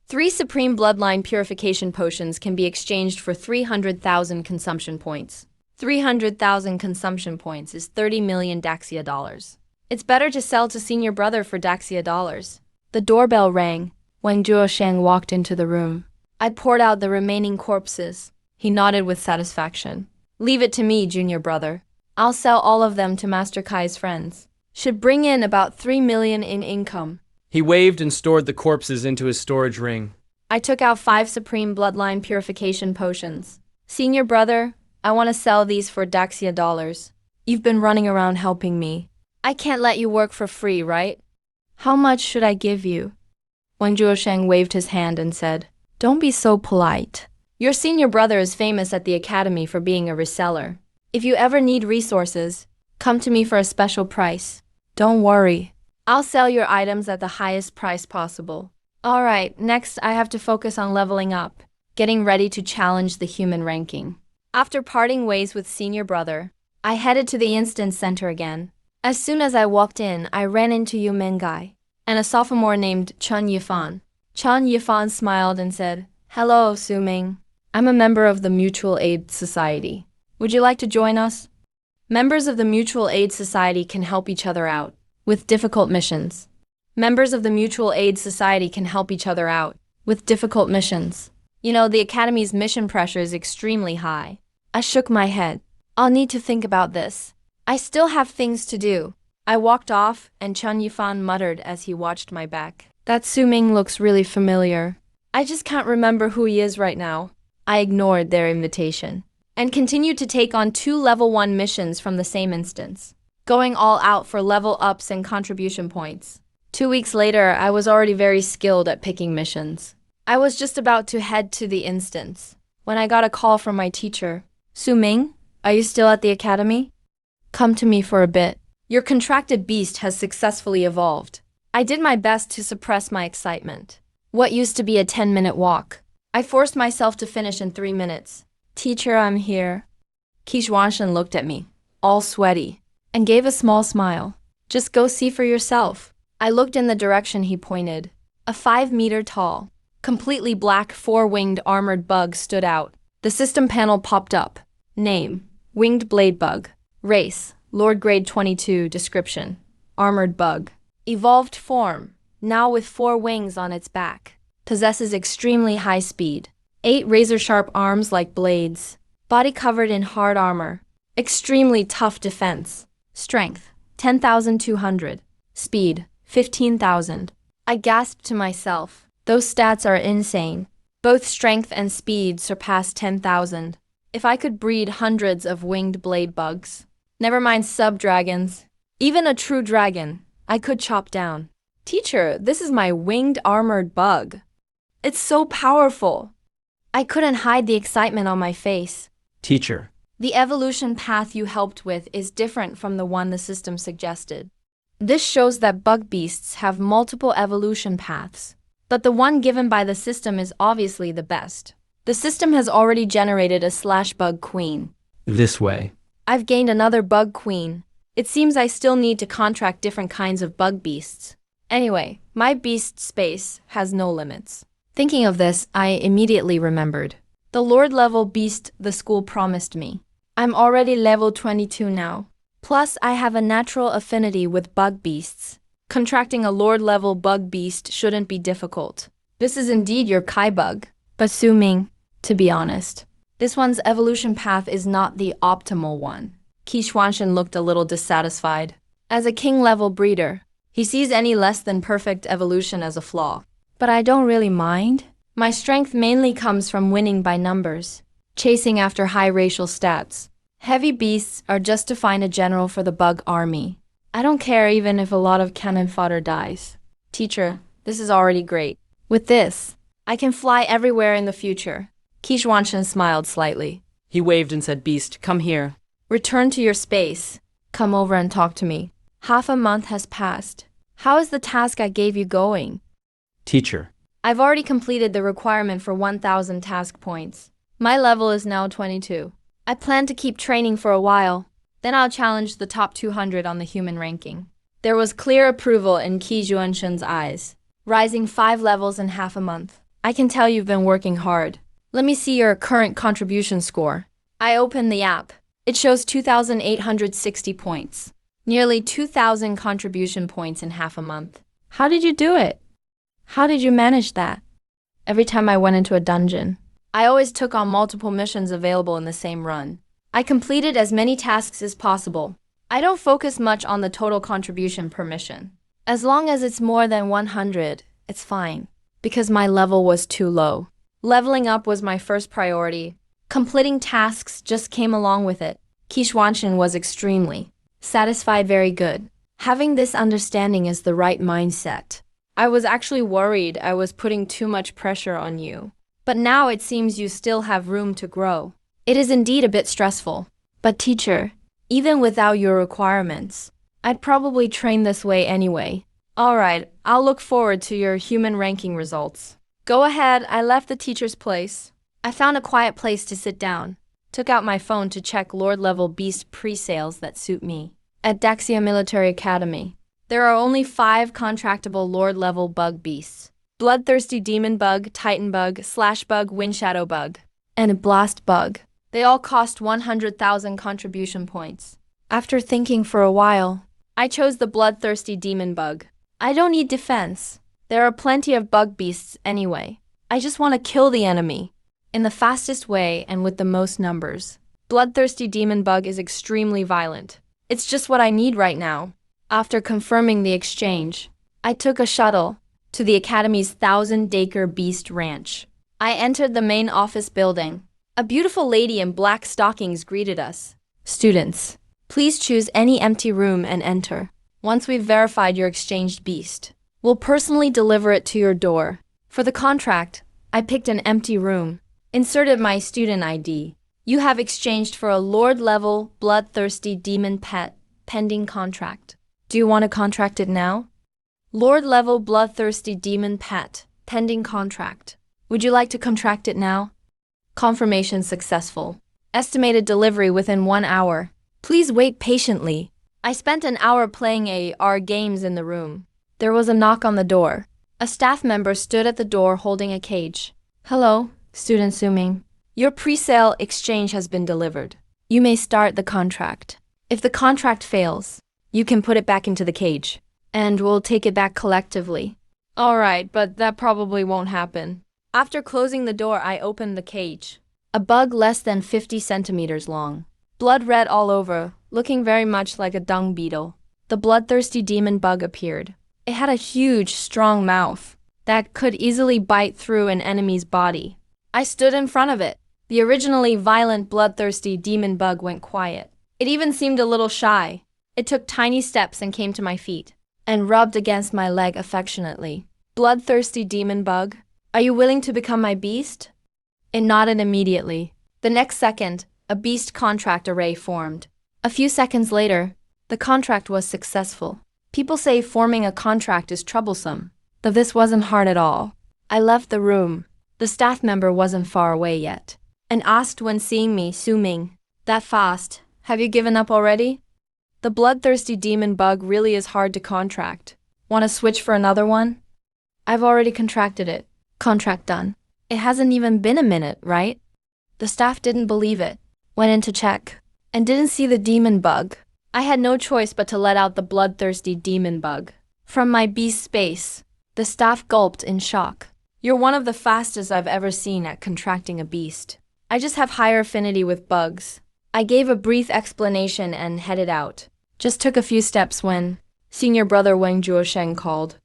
3 supreme bloodline purification potions can be exchanged for 300,000 consumption points. 300,000 consumption points is 30 million Daxia dollars. It's better to sell to senior brother for Daxia dollars. The doorbell rang. Wang Zhuosheng walked into the room. I poured out the remaining corpses. He nodded with satisfaction. Leave it to me, junior brother. I'll sell all of them to Master Kai's friends. Should bring in about 3 million in income. He waved and stored the corpses into his storage ring. I took out 5 supreme bloodline purification potions. Senior brother, I want to sell these for Daxia dollars. You've been running around helping me. I can't let you work for free, right? How much should I give you? Wang Zhuosheng waved his hand and said, Don't be so polite. Your senior brother is famous at the academy for being a reseller. If you ever need resources, come to me for a special price. Don't worry. I'll sell your items at the highest price possible. Alright, next I have to focus on leveling up, getting ready to challenge the human ranking. After parting ways with senior brother, I headed to the instance center again. As soon as I walked in, I ran into Yu Mengai and a sophomore named Chen Yifan. Chen Yifan smiled and said, Hello, Su Ming. I'm a member of the Mutual Aid Society. Would you like to join us? Members of the Mutual Aid Society can help each other out with difficult missions. Members of the Mutual Aid Society can help each other out with difficult missions. You know, the Academy's mission pressure is extremely high. I shook my head. I'll need to think about this. I still have things to do. I walked off, and Chen Yifan muttered as he watched my back. That Su Ming looks really familiar. I just can't remember who he is right now. I ignored their invitation and continued to take on 2 level 1 missions from the same instance, going all out for level ups and contribution points. 2 weeks later, I was already very skilled at picking missions. I was just about to head to the instance when I got a call from my teacher. Su Ming, are you still at the academy? Come to me for a bit. Your contracted beast has successfully evolved. I did my best to suppress my excitement. What used to be a 10-minute walk, I forced myself to finish in 3 minutes. Teacher, I'm here. Qishuanshen looked at me, all sweaty, and gave a small smile. Just go see for yourself. I looked in the direction he pointed. A 5-meter tall, completely black 4-winged armored bug stood out. The system panel popped up. Name, winged blade bug. Race, Lord Grade 22. Description, armored bug. Evolved form, now with 4 wings on its back. Possesses extremely high speed. 8 razor-sharp arms like blades. Body covered in hard armor. Extremely tough defense. Strength, 10,200. Speed, 15,000. I gasped to myself. Those stats are insane. Both strength and speed surpass 10,000. If I could breed hundreds of winged blade bugs, never mind sub-dragons, even a true dragon, I could chop down. Teacher, this is my winged armored bug. It's so powerful. I couldn't hide the excitement on my face. Teacher. The evolution path you helped with is different from the one the system suggested. This shows that bug beasts have multiple evolution paths, but the one given by the system is obviously the best. The system has already generated a slash bug queen. This way. I've gained another bug queen. It seems I still need to contract different kinds of bug beasts. Anyway, my beast space has no limits. Thinking of this, I immediately remembered the Lord level beast the school promised me. I'm already level 22 now. Plus, I have a natural affinity with bug beasts. Contracting a Lord level bug beast shouldn't be difficult. This is indeed your Kai bug. But Su Ming, to be honest, this one's evolution path is not the optimal one. Qi Xuanxin looked a little dissatisfied. As a king-level breeder, he sees any less than perfect evolution as a flaw. But I don't really mind. My strength mainly comes from winning by numbers, chasing after high racial stats. Heavy beasts are just to find a general for the bug army. I don't care even if a lot of cannon fodder dies. Teacher, this is already great. With this, I can fly everywhere in the future. Qi Xuanxin smiled slightly. He waved and said, Beast, come here. Return to your space. Come over and talk to me. Half a month has passed. How is the task I gave you going? Teacher. I've already completed the requirement for 1,000 task points. My level is now 22. I plan to keep training for a while. Then I'll challenge the top 200 on the human ranking. There was clear approval in Qi Xuanxin's eyes. Rising 5 levels in half a month. I can tell you've been working hard. Let me see your current contribution score. I opened the app. It shows 2,860 points. Nearly 2,000 contribution points in half a month. How did you do it? How did you manage that? Every time I went into a dungeon, I always took on multiple missions available in the same run. I completed as many tasks as possible. I don't focus much on the total contribution per mission. As long as it's more than 100, it's fine. Because my level was too low. Leveling up was my first priority. Completing tasks just came along with it. Qi Xuanxin was extremely satisfied. Very good. Having this understanding is the right mindset. I was actually worried I was putting too much pressure on you. But now it seems you still have room to grow. It is indeed a bit stressful. But teacher, even without your requirements, I'd probably train this way anyway. Alright, I'll look forward to your human ranking results. Go ahead, I left the teacher's place. I found a quiet place to sit down. Took out my phone to check Lord-level beast pre-sales that suit me. At Daxia Military Academy, there are only 5 contractable Lord-level bug beasts. Bloodthirsty Demon Bug, Titan Bug, Slash Bug, Windshadow Bug, and a Blast Bug. They all cost 100,000 contribution points. After thinking for a while, I chose the Bloodthirsty Demon Bug. I don't need defense. There are plenty of bug beasts anyway. I just want to kill the enemy in the fastest way and with the most numbers. Bloodthirsty Demon Bug is extremely violent. It's just what I need right now. After confirming the exchange, I took a shuttle to the Academy's 1,000-acre beast ranch. I entered the main office building. A beautiful lady in black stockings greeted us. Students, please choose any empty room and enter. Once we've verified your exchanged beast, we'll personally deliver it to your door. For the contract, I picked an empty room, inserted my student ID. You have exchanged for a Lord-level, bloodthirsty demon pet, pending contract. Do you want to contract it now? Lord-level, bloodthirsty demon pet, pending contract. Would you like to contract it now? Confirmation successful. Estimated delivery within 1 hour. Please wait patiently. I spent an hour playing AR games in the room. There was a knock on the door. A staff member stood at the door holding a cage. Hello, student Su Ming. Your pre-sale exchange has been delivered. You may start the contract. If the contract fails, you can put it back into the cage, and we'll take it back collectively. Alright, but that probably won't happen. After closing the door, I opened the cage. A bug less than 50 centimeters long. Blood red all over, looking very much like a dung beetle. The bloodthirsty demon bug appeared. It had a huge, strong mouth that could easily bite through an enemy's body. I stood in front of it. The originally violent, bloodthirsty demon bug went quiet. It even seemed a little shy. It took tiny steps and came to my feet, and rubbed against my leg affectionately. Bloodthirsty demon bug, are you willing to become my beast? It nodded immediately. The next second, a beast contract array formed. A few seconds later, the contract was successful. People say forming a contract is troublesome, though this wasn't hard at all. I left the room. The staff member wasn't far away yet, and asked when seeing me, Su Ming, that fast, Have you given up already? The bloodthirsty demon bug really is hard to contract. Want to switch for another one? I've already contracted it. Contract done. It hasn't even been a minute, right? The staff didn't believe it. Went in to check. And didn't see the demon bug. I had no choice but to let out the bloodthirsty demon bug. From my beast space, the staff gulped in shock. You're one of the fastest I've ever seen at contracting a beast. I just have higher affinity with bugs. I gave a brief explanation and headed out. Just took a few steps when senior brother Wang Juosheng called.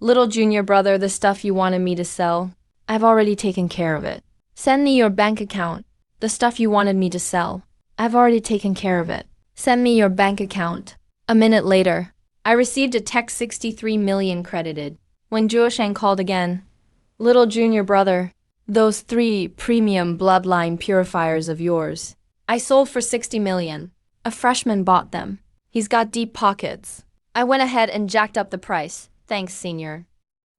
Little junior brother, the stuff you wanted me to sell, I've already taken care of it. Send me your bank account. The stuff you wanted me to sell, I've already taken care of it. Send me your bank account. A minute later, I received a text 63 million credited. When Juosheng called again, little junior brother, those 3 premium bloodline purifiers of yours, I sold for 60 million. A freshman bought them. He's got deep pockets. I went ahead and jacked up the price. Thanks, senior.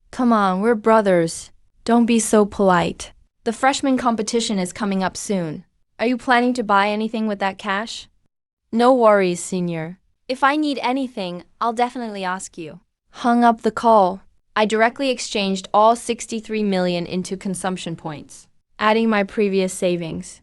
Come on, we're brothers. Don't be so polite. The freshman competition is coming up soon. Are you planning to buy anything with that cash? No worries, senior. If I need anything, I'll definitely ask you. Hung up the call. I directly exchanged all 63 million into consumption points, adding my previous savings,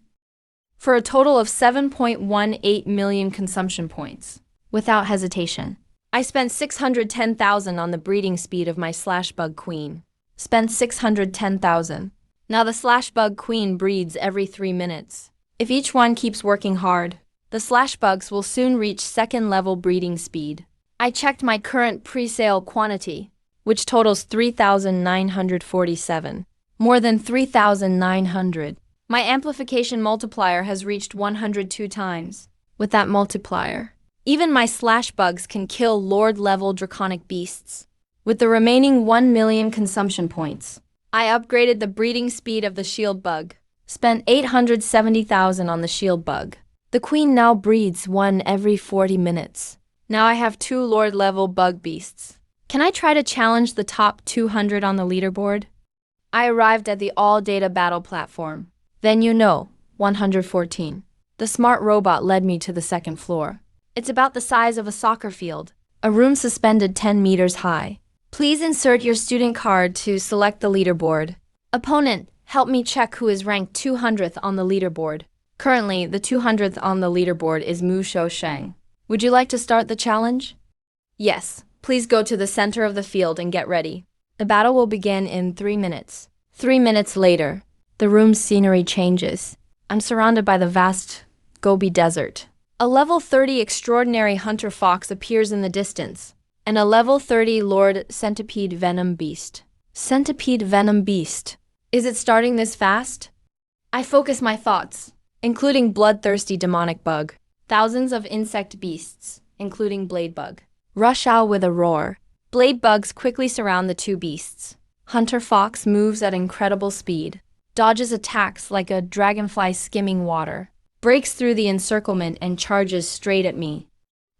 for a total of 7.18 million consumption points. Without hesitation, I spent 610,000 on the breeding speed of my slashbug queen. Spent 610,000. Now the slashbug queen breeds every 3 minutes. If each one keeps working hard, the slashbugs will soon reach 2nd level breeding speed. I checked my current pre-sale quantity, which totals 3,947. More than 3,900. My amplification multiplier has reached 102 times. With that multiplier, even my slashbugs can kill Lord-level draconic beasts. With the remaining 1 million consumption points, I upgraded the breeding speed of the shield bug. Spent 870,000 on the shield bug. The queen now breeds 1 every 40 minutes. Now I have 2 Lord-level bug beasts. Can I try to challenge the top 200 on the leaderboard? I arrived at the all-data battle platform. Then 114. The smart robot led me to the 2nd floor. It's about the size of a soccer field, a room suspended 10 meters high. Please insert your student card to select the leaderboard. Opponent, help me check who is ranked 200th on the leaderboard. Currently, the 200th on the leaderboard is Mu Shou Sheng. Would you like to start the challenge? Yes. Please go to the center of the field and get ready. The battle will begin in 3 minutes. 3 minutes later, the room's scenery changes. I'm surrounded by the vast Gobi Desert. A level 30 extraordinary hunter fox appears in the distance, and a level 30 Lord Centipede Venom Beast. Centipede Venom Beast. Is it starting this fast? I focus my thoughts, including bloodthirsty demonic bug. Thousands of insect beasts, including blade bug, rush out with a roar. Blade bugs quickly surround the 2 beasts. Hunter fox moves at incredible speed, dodges attacks like a dragonfly skimming water, breaks through the encirclement and charges straight at me.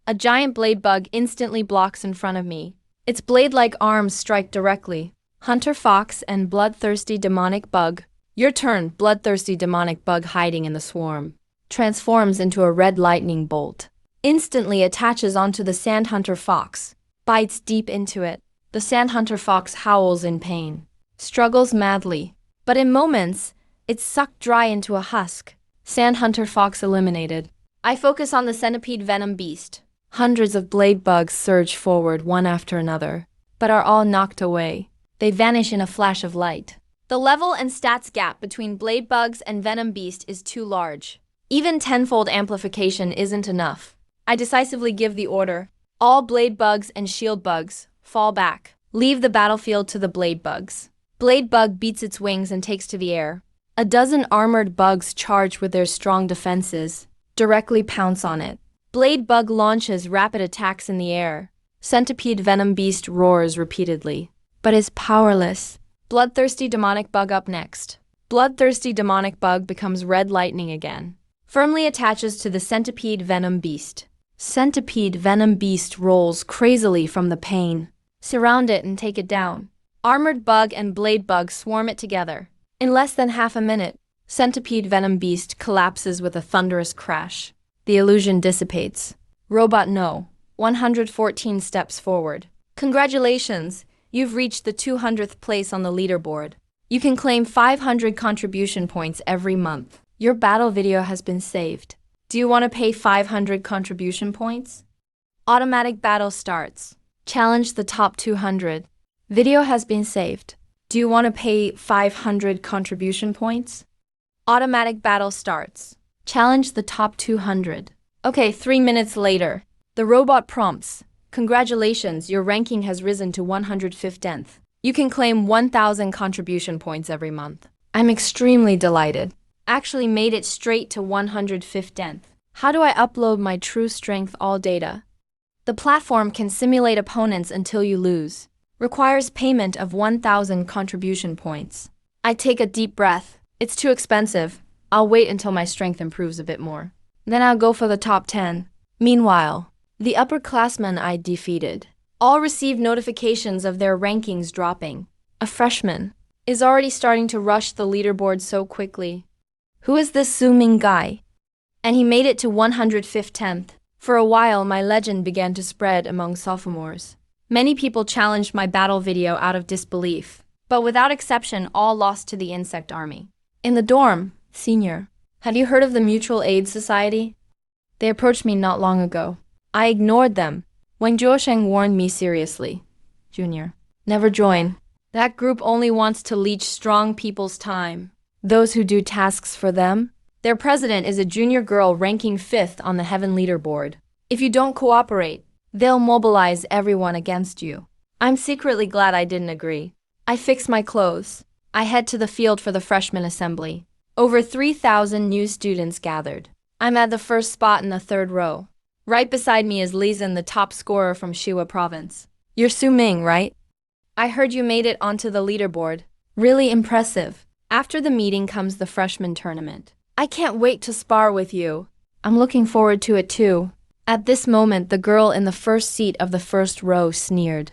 A giant blade bug instantly blocks in front of me. Its blade-like arms strike directly. Hunter fox and bloodthirsty demonic bug. Your turn, bloodthirsty demonic bug hiding in the swarm. Transforms into a red lightning bolt. Instantly attaches onto the sand hunter fox. Bites deep into it. The sand hunter fox howls in pain. Struggles madly. But in moments, it's sucked dry into a husk. Sand hunter fox eliminated. I focus on the centipede venom beast. Hundreds of blade bugs surge forward one after another, but are all knocked away. They vanish in a flash of light. The level and stats gap between blade bugs and venom beast is too large. Even tenfold amplification isn't enough. I decisively give the order. All blade bugs and shield bugs, fall back. Leave the battlefield to the blade bugs. Blade bug beats its wings and takes to the air. A dozen armored bugs charge with their strong defenses, directly pounce on it. Blade bug launches rapid attacks in the air. Centipede venom beast roars repeatedly, but is powerless. Bloodthirsty demonic bug up next. Bloodthirsty demonic bug becomes red lightning again. Firmly attaches to the centipede venom beast. Centipede venom beast rolls crazily from the pain. Surround it and take it down. Armored bug and blade bug swarm it together. In less than half a minute, centipede venom beast collapses with a thunderous crash. The illusion dissipates. Robot no. 114 steps forward. Congratulations! You've reached the 200th place on the leaderboard. You can claim 500 contribution points every month. Your battle video has been saved. Do you want to pay 500 contribution points? Automatic battle starts. Challenge the top 200. Video has been saved. Do you want to pay 500 contribution points? Automatic battle starts. Challenge the top 200. Okay, 3 minutes later. The robot prompts. Congratulations, your ranking has risen to 115th. You can claim 1,000 contribution points every month. I'm extremely delighted. Actually made it straight to 115th. How do I upload my true strength all data? The platform can simulate opponents until you lose. Requires payment of 1,000 contribution points. I take a deep breath. It's too expensive. I'll wait until my strength improves a bit more. Then I'll go for the top 10. Meanwhile, the upperclassmen I defeated all received notifications of their rankings dropping. A freshman is already starting to rush the leaderboard so quickly. Who is this zooming guy? And he made it to 115th. For a while, my legend began to spread among sophomores. Many people challenged my battle video out of disbelief, but without exception, all lost to the insect army. In the dorm, senior, had you heard of the Mutual Aid Society? They approached me not long ago. I ignored them. Wang Zhuosheng warned me seriously. Junior, never join. That group only wants to leech strong people's time. Those who do tasks for them. Their president is a junior girl ranking 5th on the Heaven leaderboard. If you don't cooperate, they'll mobilize everyone against you. I'm secretly glad I didn't agree. I fix my clothes. I head to the field for the freshman assembly. Over 3,000 new students gathered. I'm at the first spot in the 3rd row. Right beside me is Li Zhen, the top scorer from Shiwa province. You're Su Ming, right? I heard you made it onto the leaderboard. Really impressive. After the meeting comes the freshman tournament. I can't wait to spar with you. I'm looking forward to it too. At this moment, the girl in the first seat of the 1st row sneered.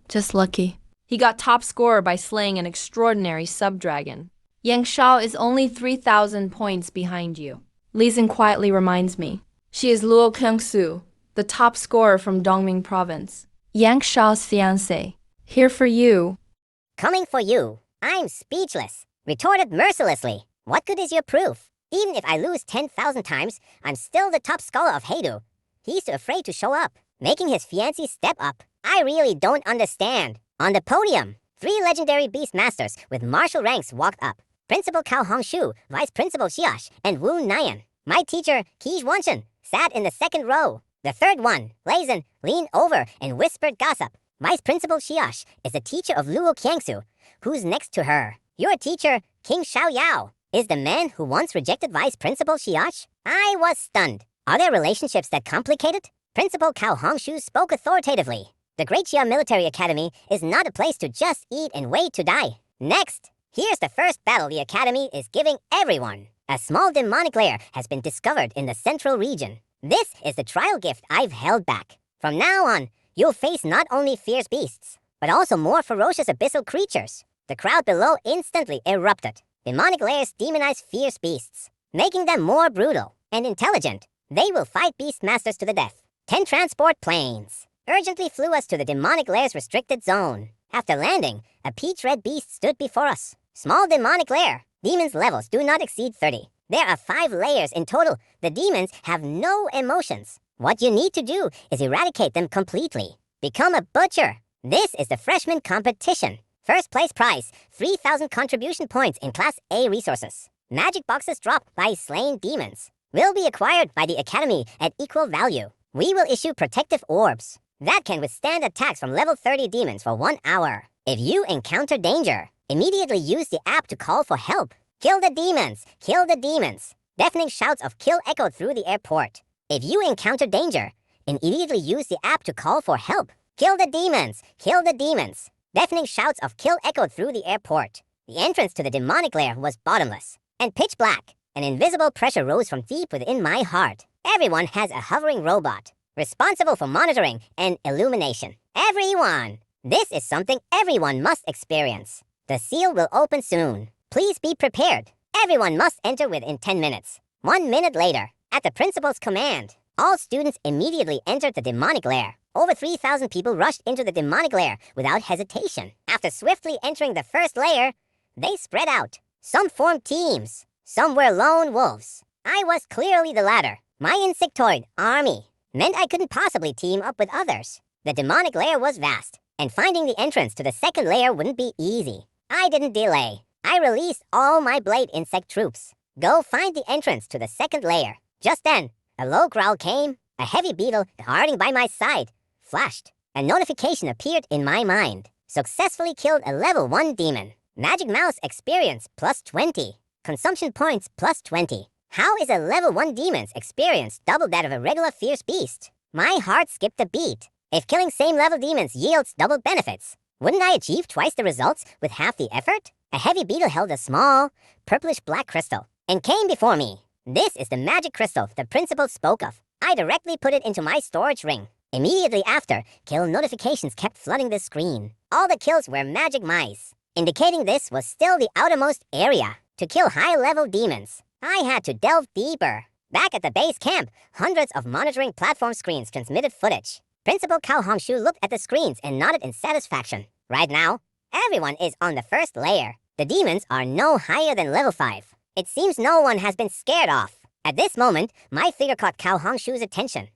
Just lucky. He got top scorer by slaying an extraordinary sub-dragon. Yang Shao is only 3,000 points behind you. Li Zhen quietly reminds me. She is Luo Kengsu, the top scorer from Dongming province. Yang Shao's fiancé. Here for you. Coming for you. I'm speechless. Retorted mercilessly. What good is your proof? Even if I lose 10,000 times, I'm still the top scholar of Heidu. He's too afraid to show up, making his fiancé step up. I really don't understand. On the podium, 3 legendary beast masters with martial ranks walked up. Principal Cao Hongshu, Vice Principal Xiaosh, and Wu Nian. My teacher, Qi Zhuanshen, sat in the 2nd row. The 3rd one, Lei Zhen, leaned over and whispered gossip. Vice Principal Xiaosh is the teacher of Luo Qiangsu. Who's next to her? Your teacher, King Xiaoyao, is the man who once rejected Vice Principal Xiaosh? I was stunned. Are there relationships that complicated? Principal Cao Hongshu spoke authoritatively. The Great Xia Military Academy is not a place to just eat and wait to die. Next, here's the first battle the Academy is giving everyone. A small demonic lair has been discovered in the central region. This is the trial gift I've held back. From now on, you'll face not only fierce beasts, but also more ferocious abyssal creatures. The crowd below instantly erupted. Demonic lairs demonize fierce beasts, making them more brutal and intelligent. They will fight beast masters to the death. 10 transport planes urgently flew us to the demonic lair's restricted zone. After landing, a peach-red beast stood before us. Small demonic lair. Demons' levels do not exceed 30. There are 5 layers in total. The demons have no emotions. What you need to do is eradicate them completely. Become a butcher. This is the freshman competition. First place prize, 3,000 contribution points in Class A resources. Magic boxes dropped by slain demons will be acquired by the Academy at equal value. We will issue protective orbs that can withstand attacks from level 30 demons for 1 hour. If you encounter danger, immediately use the app to call for help. Kill the demons! Kill the demons! Deafening shouts of kill echoed through the airport. If you encounter danger, immediately use the app to call for help. Kill the demons! Kill the demons! Deafening shouts of kill echoed through the airport. The entrance to the demonic lair was bottomless and pitch black. An invisible pressure rose from deep within my heart. Everyone has a hovering robot, responsible for monitoring and illumination. Everyone! This is something everyone must experience. The seal will open soon. Please be prepared. Everyone must enter within 10 minutes. 1 minute later, At the principal's command, all students immediately entered the demonic lair. Over 3,000 people rushed into the demonic lair without hesitation. After swiftly entering the first layer, they spread out. Some formed teams. Some were lone wolves. I was clearly the latter. My insectoid army meant I couldn't possibly team up with others. The demonic lair was vast, and finding the entrance to the second layer wouldn't be easy. I didn't delay. I released all my blade insect troops. Go find the entrance to the second layer. Just then, a low growl came. A heavy beetle darting by my side flashed. A notification appeared in my mind. Successfully killed a level 1 demon. Magic Mouse experience plus 20. Consumption points plus 20. How is a level 1 demon's experience double that of a regular fierce beast? My heart skipped a beat. If killing same level demons yields double benefits, wouldn't I achieve twice the results with half the effort? A heavy beetle held a small, purplish-black crystal and came before me. This is the magic crystal the principal spoke of. I directly put it into my storage ring. Immediately after, kill notifications kept flooding the screen. All the kills were magic mice, indicating this was still the outermost area. To kill high-level demons, I had to delve deeper. Back at the base camp, hundreds of monitoring platform screens transmitted footage. Principal Cao Hongshu looked at the screens and nodded in satisfaction. Right now, everyone is on the first layer. The demons are no higher than level 5. It seems no one has been scared off. At this moment, my figure caught Cao Hongshu's attention.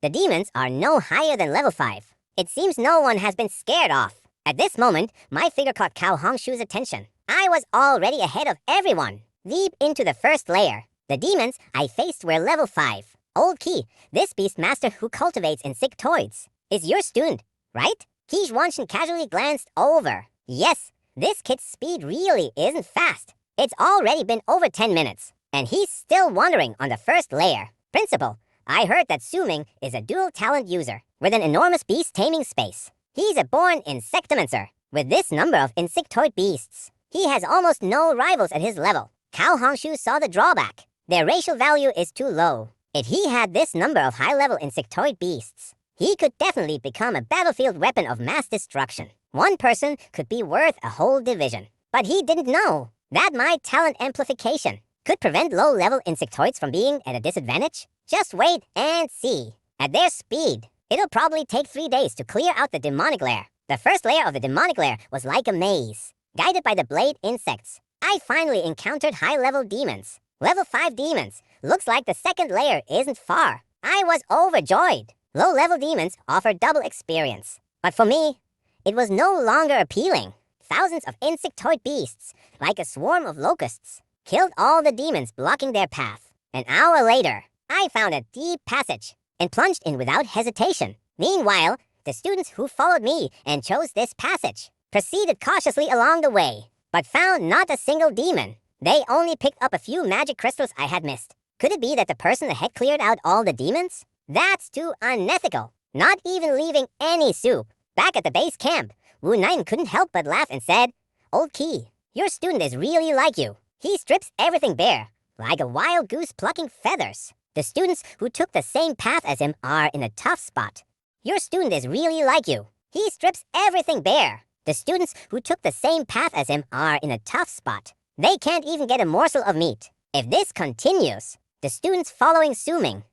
The demons are no higher than level 5. It seems no one has been scared off. At this moment, my figure caught Cao Hongshu's attention. I was already ahead of everyone. Deep into the first layer, the demons I faced were level 5. Old Key, this beastmaster who cultivates insectoids, is your student, right? Qi Zhuanshan casually glanced over. Yes, this kid's speed really isn't fast. It's already been over 10 minutes, and he's still wandering on the first layer. Principal, I heard that Su Ming is a dual talent user with an enormous beast taming space. He's a born insectomancer. With this number of insectoid beasts, he has almost no rivals at his level. Cao Hongshu saw the drawback. Their racial value is too low. If he had this number of high-level insectoid beasts, he could definitely become a battlefield weapon of mass destruction. One person could be worth a whole division. But he didn't know that my talent amplification could prevent low-level insectoids from being at a disadvantage. Just wait and see. At their speed, it'll probably take 3 days to clear out the demonic lair. The first layer of the demonic lair was like a maze. Guided by the blade insects, I finally encountered high-level demons. Level 5 demons. Looks like the second layer isn't far. I was overjoyed. Low-level demons offer double experience. But for me, it was no longer appealing. Thousands of insectoid beasts, like a swarm of locusts, killed all the demons blocking their path. An hour later, I found a deep passage and plunged in without hesitation. Meanwhile, the students who followed me and chose this passage proceeded cautiously along the way, but found not a single demon. They only picked up a few magic crystals I had missed. Could it be that the person ahead cleared out all the demons? That's too unethical. Not even leaving any soup. Back at the base camp, Wu Nine couldn't help but laugh and said, Old Key, your student is really like you. He strips everything bare, like a wild goose plucking feathers. The students who took the same path as him are in a tough spot. Your student is really like you. He strips everything bare. The students who took the same path as him are in a tough spot. They can't even get a morsel of meat. If this continues, the students following Su Ming.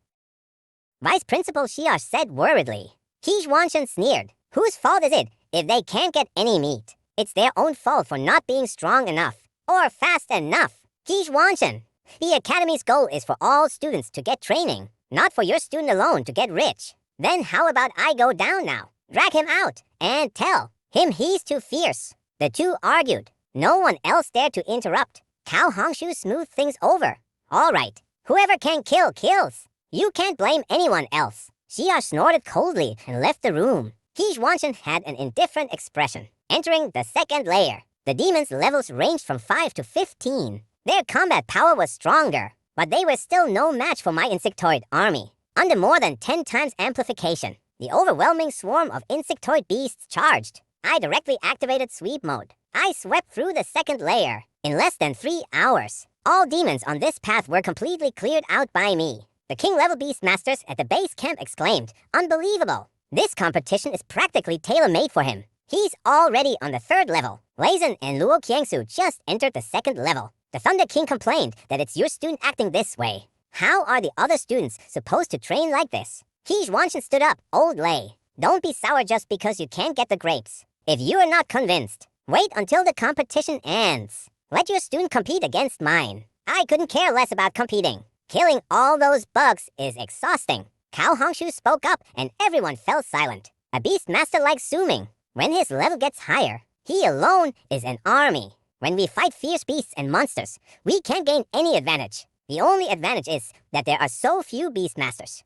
Vice Principal Xiao said worriedly. Qi Zhuanshan sneered. Whose fault is it if they can't get any meat? It's their own fault for not being strong enough or fast enough. Qi Zhuanshan, the academy's goal is for all students to get training, not for your student alone to get rich. Then how about I go down now, drag him out, and tell him he's too fierce? The two argued. No one else dared to interrupt. Cao Hongshu smoothed things over. All right, whoever can kill, kills. You can't blame anyone else. Xia snorted coldly and left the room. Qi Zhuanshan had an indifferent expression. Entering the second layer, the demons' levels ranged from 5 to 15. Their combat power was stronger, but they were still no match for my insectoid army. Under more than 10 times amplification, the overwhelming swarm of insectoid beasts charged. I directly activated sweep mode. I swept through the second layer. In less than 3 hours, all demons on this path were completely cleared out by me. The king-level beastmasters at the base camp exclaimed, Unbelievable! This competition is practically tailor-made for him. He's already on the 3rd level. Lei Zhen and Luo Qiangsu just entered the 2nd level. The Thunder King complained that it's your student acting this way. How are the other students supposed to train like this? Kish Wanshan stood up. Old Lay, don't be sour just because you can't get the grapes. If you are not convinced, wait until the competition ends. Let your student compete against mine. I couldn't care less about competing. Killing all those bugs is exhausting. Cao Hongshu spoke up and everyone fell silent. A beast master like Su Ming, when his level gets higher, he alone is an army. When we fight fierce beasts and monsters, we can't gain any advantage. The only advantage is that there are so few beastmasters.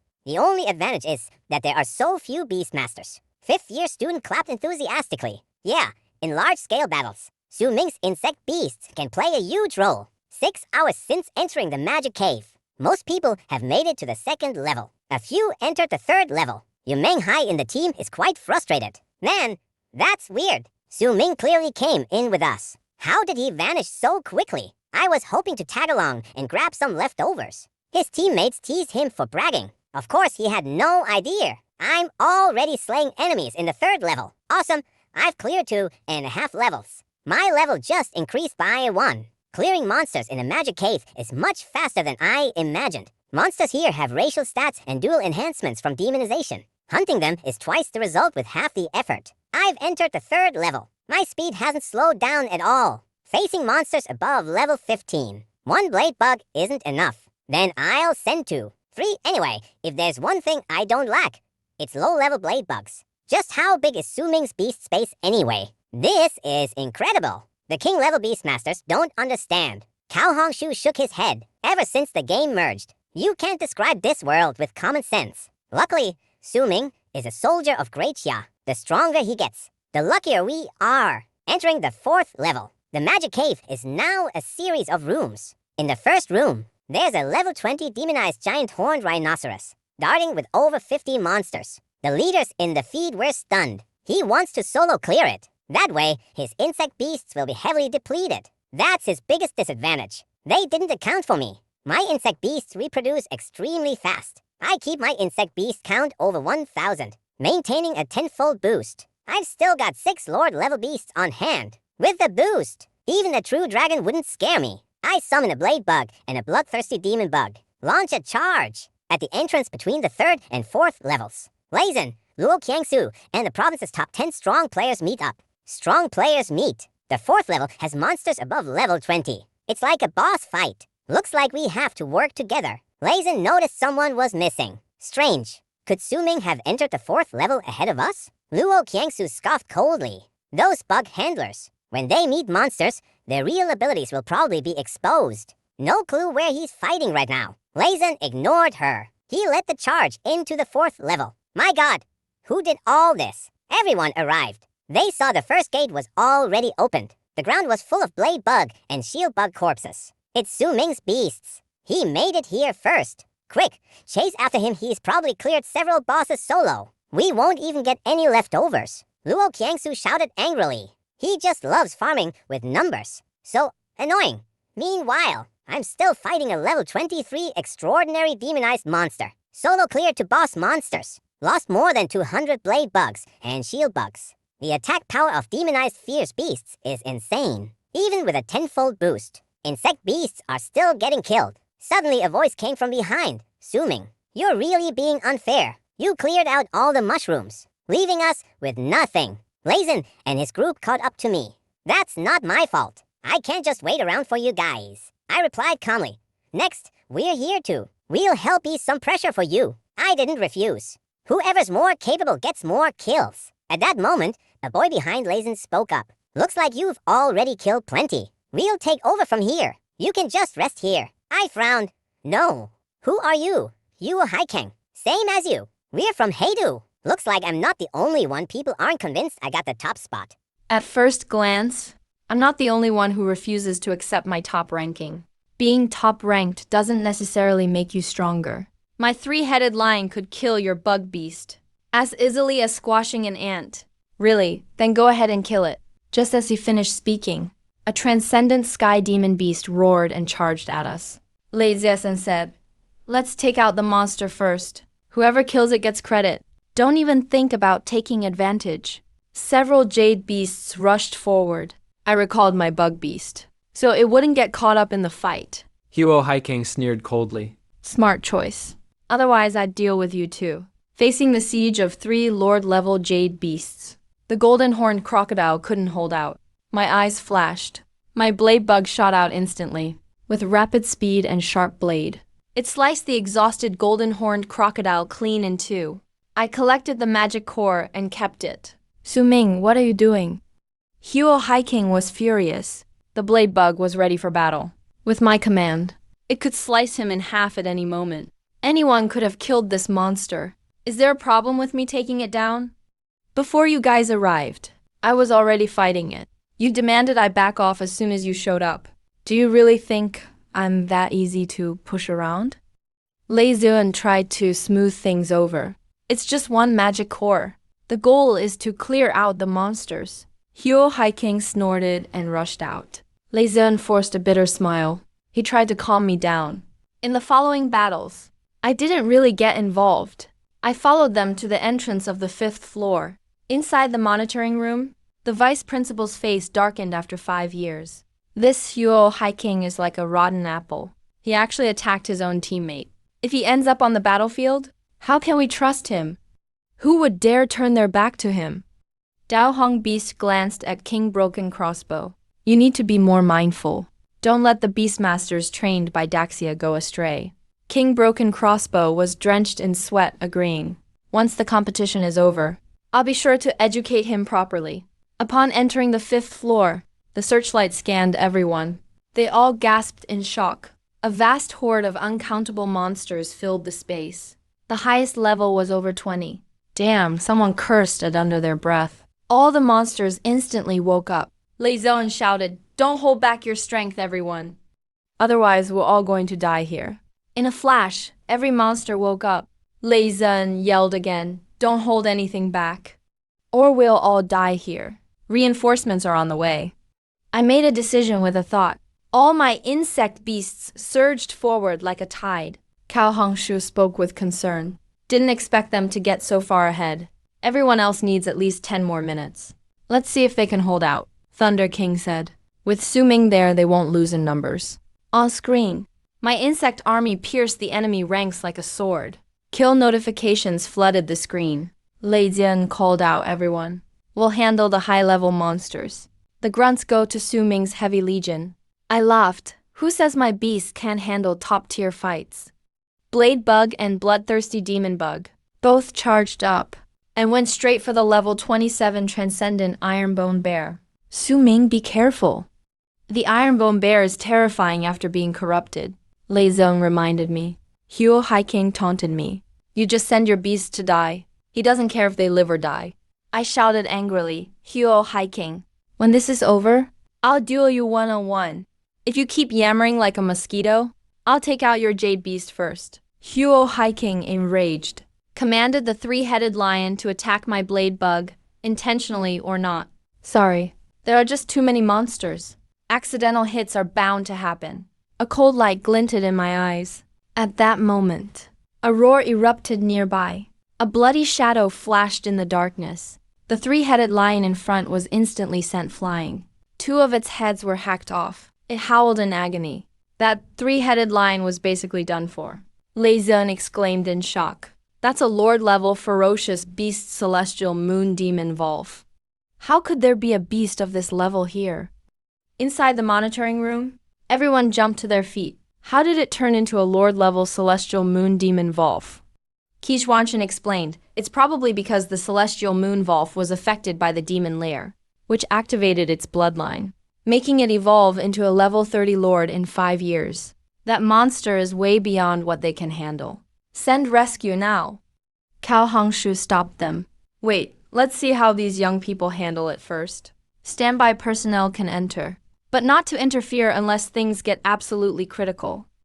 Fifth year student clapped enthusiastically. Yeah, in large-scale battles, Su Ming's insect beasts can play a huge role. 6 hours since entering the magic cave, most people have made it to the 2nd level. A few entered the 3rd level. Yu Meng Hai in the team is quite frustrated. Man, that's weird. Su Ming clearly came in with us. How did he vanish so quickly? I was hoping to tag along and grab some leftovers. His teammates teased him for bragging. Of course, he had no idea. I'm already slaying enemies in the 3rd level. Awesome, I've cleared 2.5 levels. My level just increased by 1. Clearing monsters in a magic cave is much faster than I imagined. Monsters here have racial stats and dual enhancements from demonization. Hunting them is twice the result with half the effort. I've entered the 3rd level. My speed hasn't slowed down at all. Facing monsters above level 15. 1 blade bug isn't enough. Then I'll send 2. 3 anyway. If there's one thing I don't lack, it's low-level blade bugs. Just how big is Su Ming's beast space anyway? This is incredible. The king-level beastmasters don't understand. Cao Hongshu shook his head. Ever since the game merged, you can't describe this world with common sense. Luckily, Su Ming is a soldier of Great Xia. The stronger he gets, the luckier we are. Entering the 4th level, the magic cave is now a series of rooms. In the first room, there's a level 20 demonized giant horned rhinoceros, darting with over 50 monsters. The leaders in the feed were stunned. He wants to solo clear it. That way, his insect beasts will be heavily depleted. That's his biggest disadvantage. They didn't account for me. My insect beasts reproduce extremely fast. I keep my insect beast count over 1,000, maintaining a 10-fold boost. I've still got 6 Lord level beasts on hand. With the boost, even a true dragon wouldn't scare me. I summon a blade bug and a bloodthirsty demon bug. Launch a charge at the entrance between the 3rd and 4th levels. Lazen, Luo Qiangsu, and the province's top 10 strong players meet up. Strong players meet. The 4th level has monsters above level 20. It's like a boss fight. Looks like we have to work together. Lazen noticed someone was missing. Strange. Could Su Ming have entered the 4th level ahead of us? Luo Qiangsu scoffed coldly. Those bug handlers. When they meet monsters, their real abilities will probably be exposed. No clue where he's fighting right now. Lazen ignored her. He led the charge into the 4th level. My god, who did all this? Everyone arrived. They saw the first gate was already opened. The ground was full of blade bug and shield bug corpses. It's Su Ming's beasts. He made it here first. Quick, chase after him. He's probably cleared several bosses solo. We won't even get any leftovers. Luo Qiangsu shouted angrily. He just loves farming with numbers. So annoying. Meanwhile, I'm still fighting a level 23 extraordinary demonized monster. Solo cleared to boss monsters. Lost more than 200 blade bugs and shield bugs. The attack power of demonized fierce beasts is insane. Even with a 10-fold boost, insect beasts are still getting killed. Suddenly a voice came from behind. Su Ming, you're really being unfair. You cleared out all the mushrooms, leaving us with nothing. Lazen and his group caught up to me. That's not my fault. I can't just wait around for you guys. I replied calmly. Next, we're here too. We'll help ease some pressure for you. I didn't refuse. Whoever's more capable gets more kills. At that moment, a boy behind Lazen spoke up. Looks like you've already killed plenty. We'll take over from here. You can just rest here. I frowned. No. Who are you? You Haikeng. Same as you. We're from Heidu. Looks like I'm not the only one. People aren't convinced I got the top spot. At first glance, I'm not the only one who refuses to accept my top ranking. Being top ranked doesn't necessarily make you stronger. My 3-headed lion could kill your bug beast as easily as squashing an ant. Really, then go ahead and kill it. Just as he finished speaking, a transcendent sky demon beast roared and charged at us. Lei Ziesan said, "Let's take out the monster first. Whoever kills it gets credit. Don't even think about taking advantage." Several jade beasts rushed forward. I recalled my bug beast, so it wouldn't get caught up in the fight. Huo Haikeng sneered coldly. Smart choice. Otherwise, I'd deal with you too. Facing the siege of 3 Lord-level jade beasts, the golden-horned crocodile couldn't hold out. My eyes flashed. My blade bug shot out instantly, with rapid speed and sharp blade. It sliced the exhausted golden-horned crocodile clean in two. I collected the magic core and kept it. Su-ming, what are you doing? Huo Haiking was furious. The blade bug was ready for battle. With my command, it could slice him in half at any moment. Anyone could have killed this monster. Is there a problem with me taking it down? Before you guys arrived, I was already fighting it. You demanded I back off as soon as you showed up. Do you really think I'm that easy to push around? Lei Zun tried to smooth things over. It's just one magic core. The goal is to clear out the monsters. Huo Haiking snorted and rushed out. Lei Zun forced a bitter smile. He tried to calm me down. In the following battles, I didn't really get involved. I followed them to the entrance of the 5th floor. Inside the monitoring room, the vice principal's face darkened after 5 years. This Huo Haiking is like a rotten apple. He actually attacked his own teammate. If he ends up on the battlefield, how can we trust him? Who would dare turn their back to him? Dao Hong Beast glanced at King Broken Crossbow. You need to be more mindful. Don't let the Beastmasters trained by Daxia go astray. King Broken Crossbow was drenched in sweat, agreeing. Once the competition is over, I'll be sure to educate him properly. Upon entering the 5th floor, the searchlight scanned everyone. They all gasped in shock. A vast horde of uncountable monsters filled the space. The highest level was over 20. Damn, someone cursed it under their breath. All the monsters instantly woke up. Lei Zun shouted, "Don't hold back your strength, everyone. Otherwise, we're all going to die here." In a flash, every monster woke up. Lei Zun yelled again, "Don't hold anything back, or we'll all die here. Reinforcements are on the way." I made a decision with a thought. All my insect beasts surged forward like a tide. Cao Hongshu spoke with concern. Didn't expect them to get so far ahead. Everyone else needs at least 10 more minutes. Let's see if they can hold out, Thunder King said. With Su Ming there, they won't lose in numbers. On screen, my insect army pierced the enemy ranks like a sword. Kill notifications flooded the screen. Lei Jian called out everyone. We'll handle the high-level monsters. The grunts go to Su Ming's heavy legion. I laughed. Who says my beasts can't handle top-tier fights? Blade Bug and Bloodthirsty Demon Bug both charged up and went straight for the level 27 Transcendent Ironbone Bear. Su Ming, be careful. The Ironbone Bear is terrifying after being corrupted, Lei Zong reminded me. Huo Haiking taunted me. You just send your beasts to die. He doesn't care if they live or die. I shouted angrily, Huo Haiking, when this is over, I'll duel you one-on-one. If you keep yammering like a mosquito, I'll take out your jade beast first. Huo Haiking, enraged, commanded the 3-headed lion to attack my blade bug, intentionally or not. Sorry, there are just too many monsters. Accidental hits are bound to happen. A cold light glinted in my eyes. At that moment, a roar erupted nearby. A bloody shadow flashed in the darkness. The 3-headed lion in front was instantly sent flying. 2 of its heads were hacked off. It howled in agony. That 3-headed lion was basically done for. Lei Zun exclaimed in shock. That's a lord-level ferocious beast celestial moon demon Volf. How could there be a beast of this level here? Inside the monitoring room, everyone jumped to their feet. How did it turn into a lord-level celestial moon demon Volf? Kishwanshan explained, it's probably because the celestial moon Volf was affected by the demon lair, which activated its bloodline, making it evolve into a level 30 lord in 5 years. That monster is way beyond what they can handle. Send rescue now. Cao Hongshu stopped them. Wait, let's see how these young people handle it first. Standby personnel can enter, but not to interfere unless things get absolutely critical.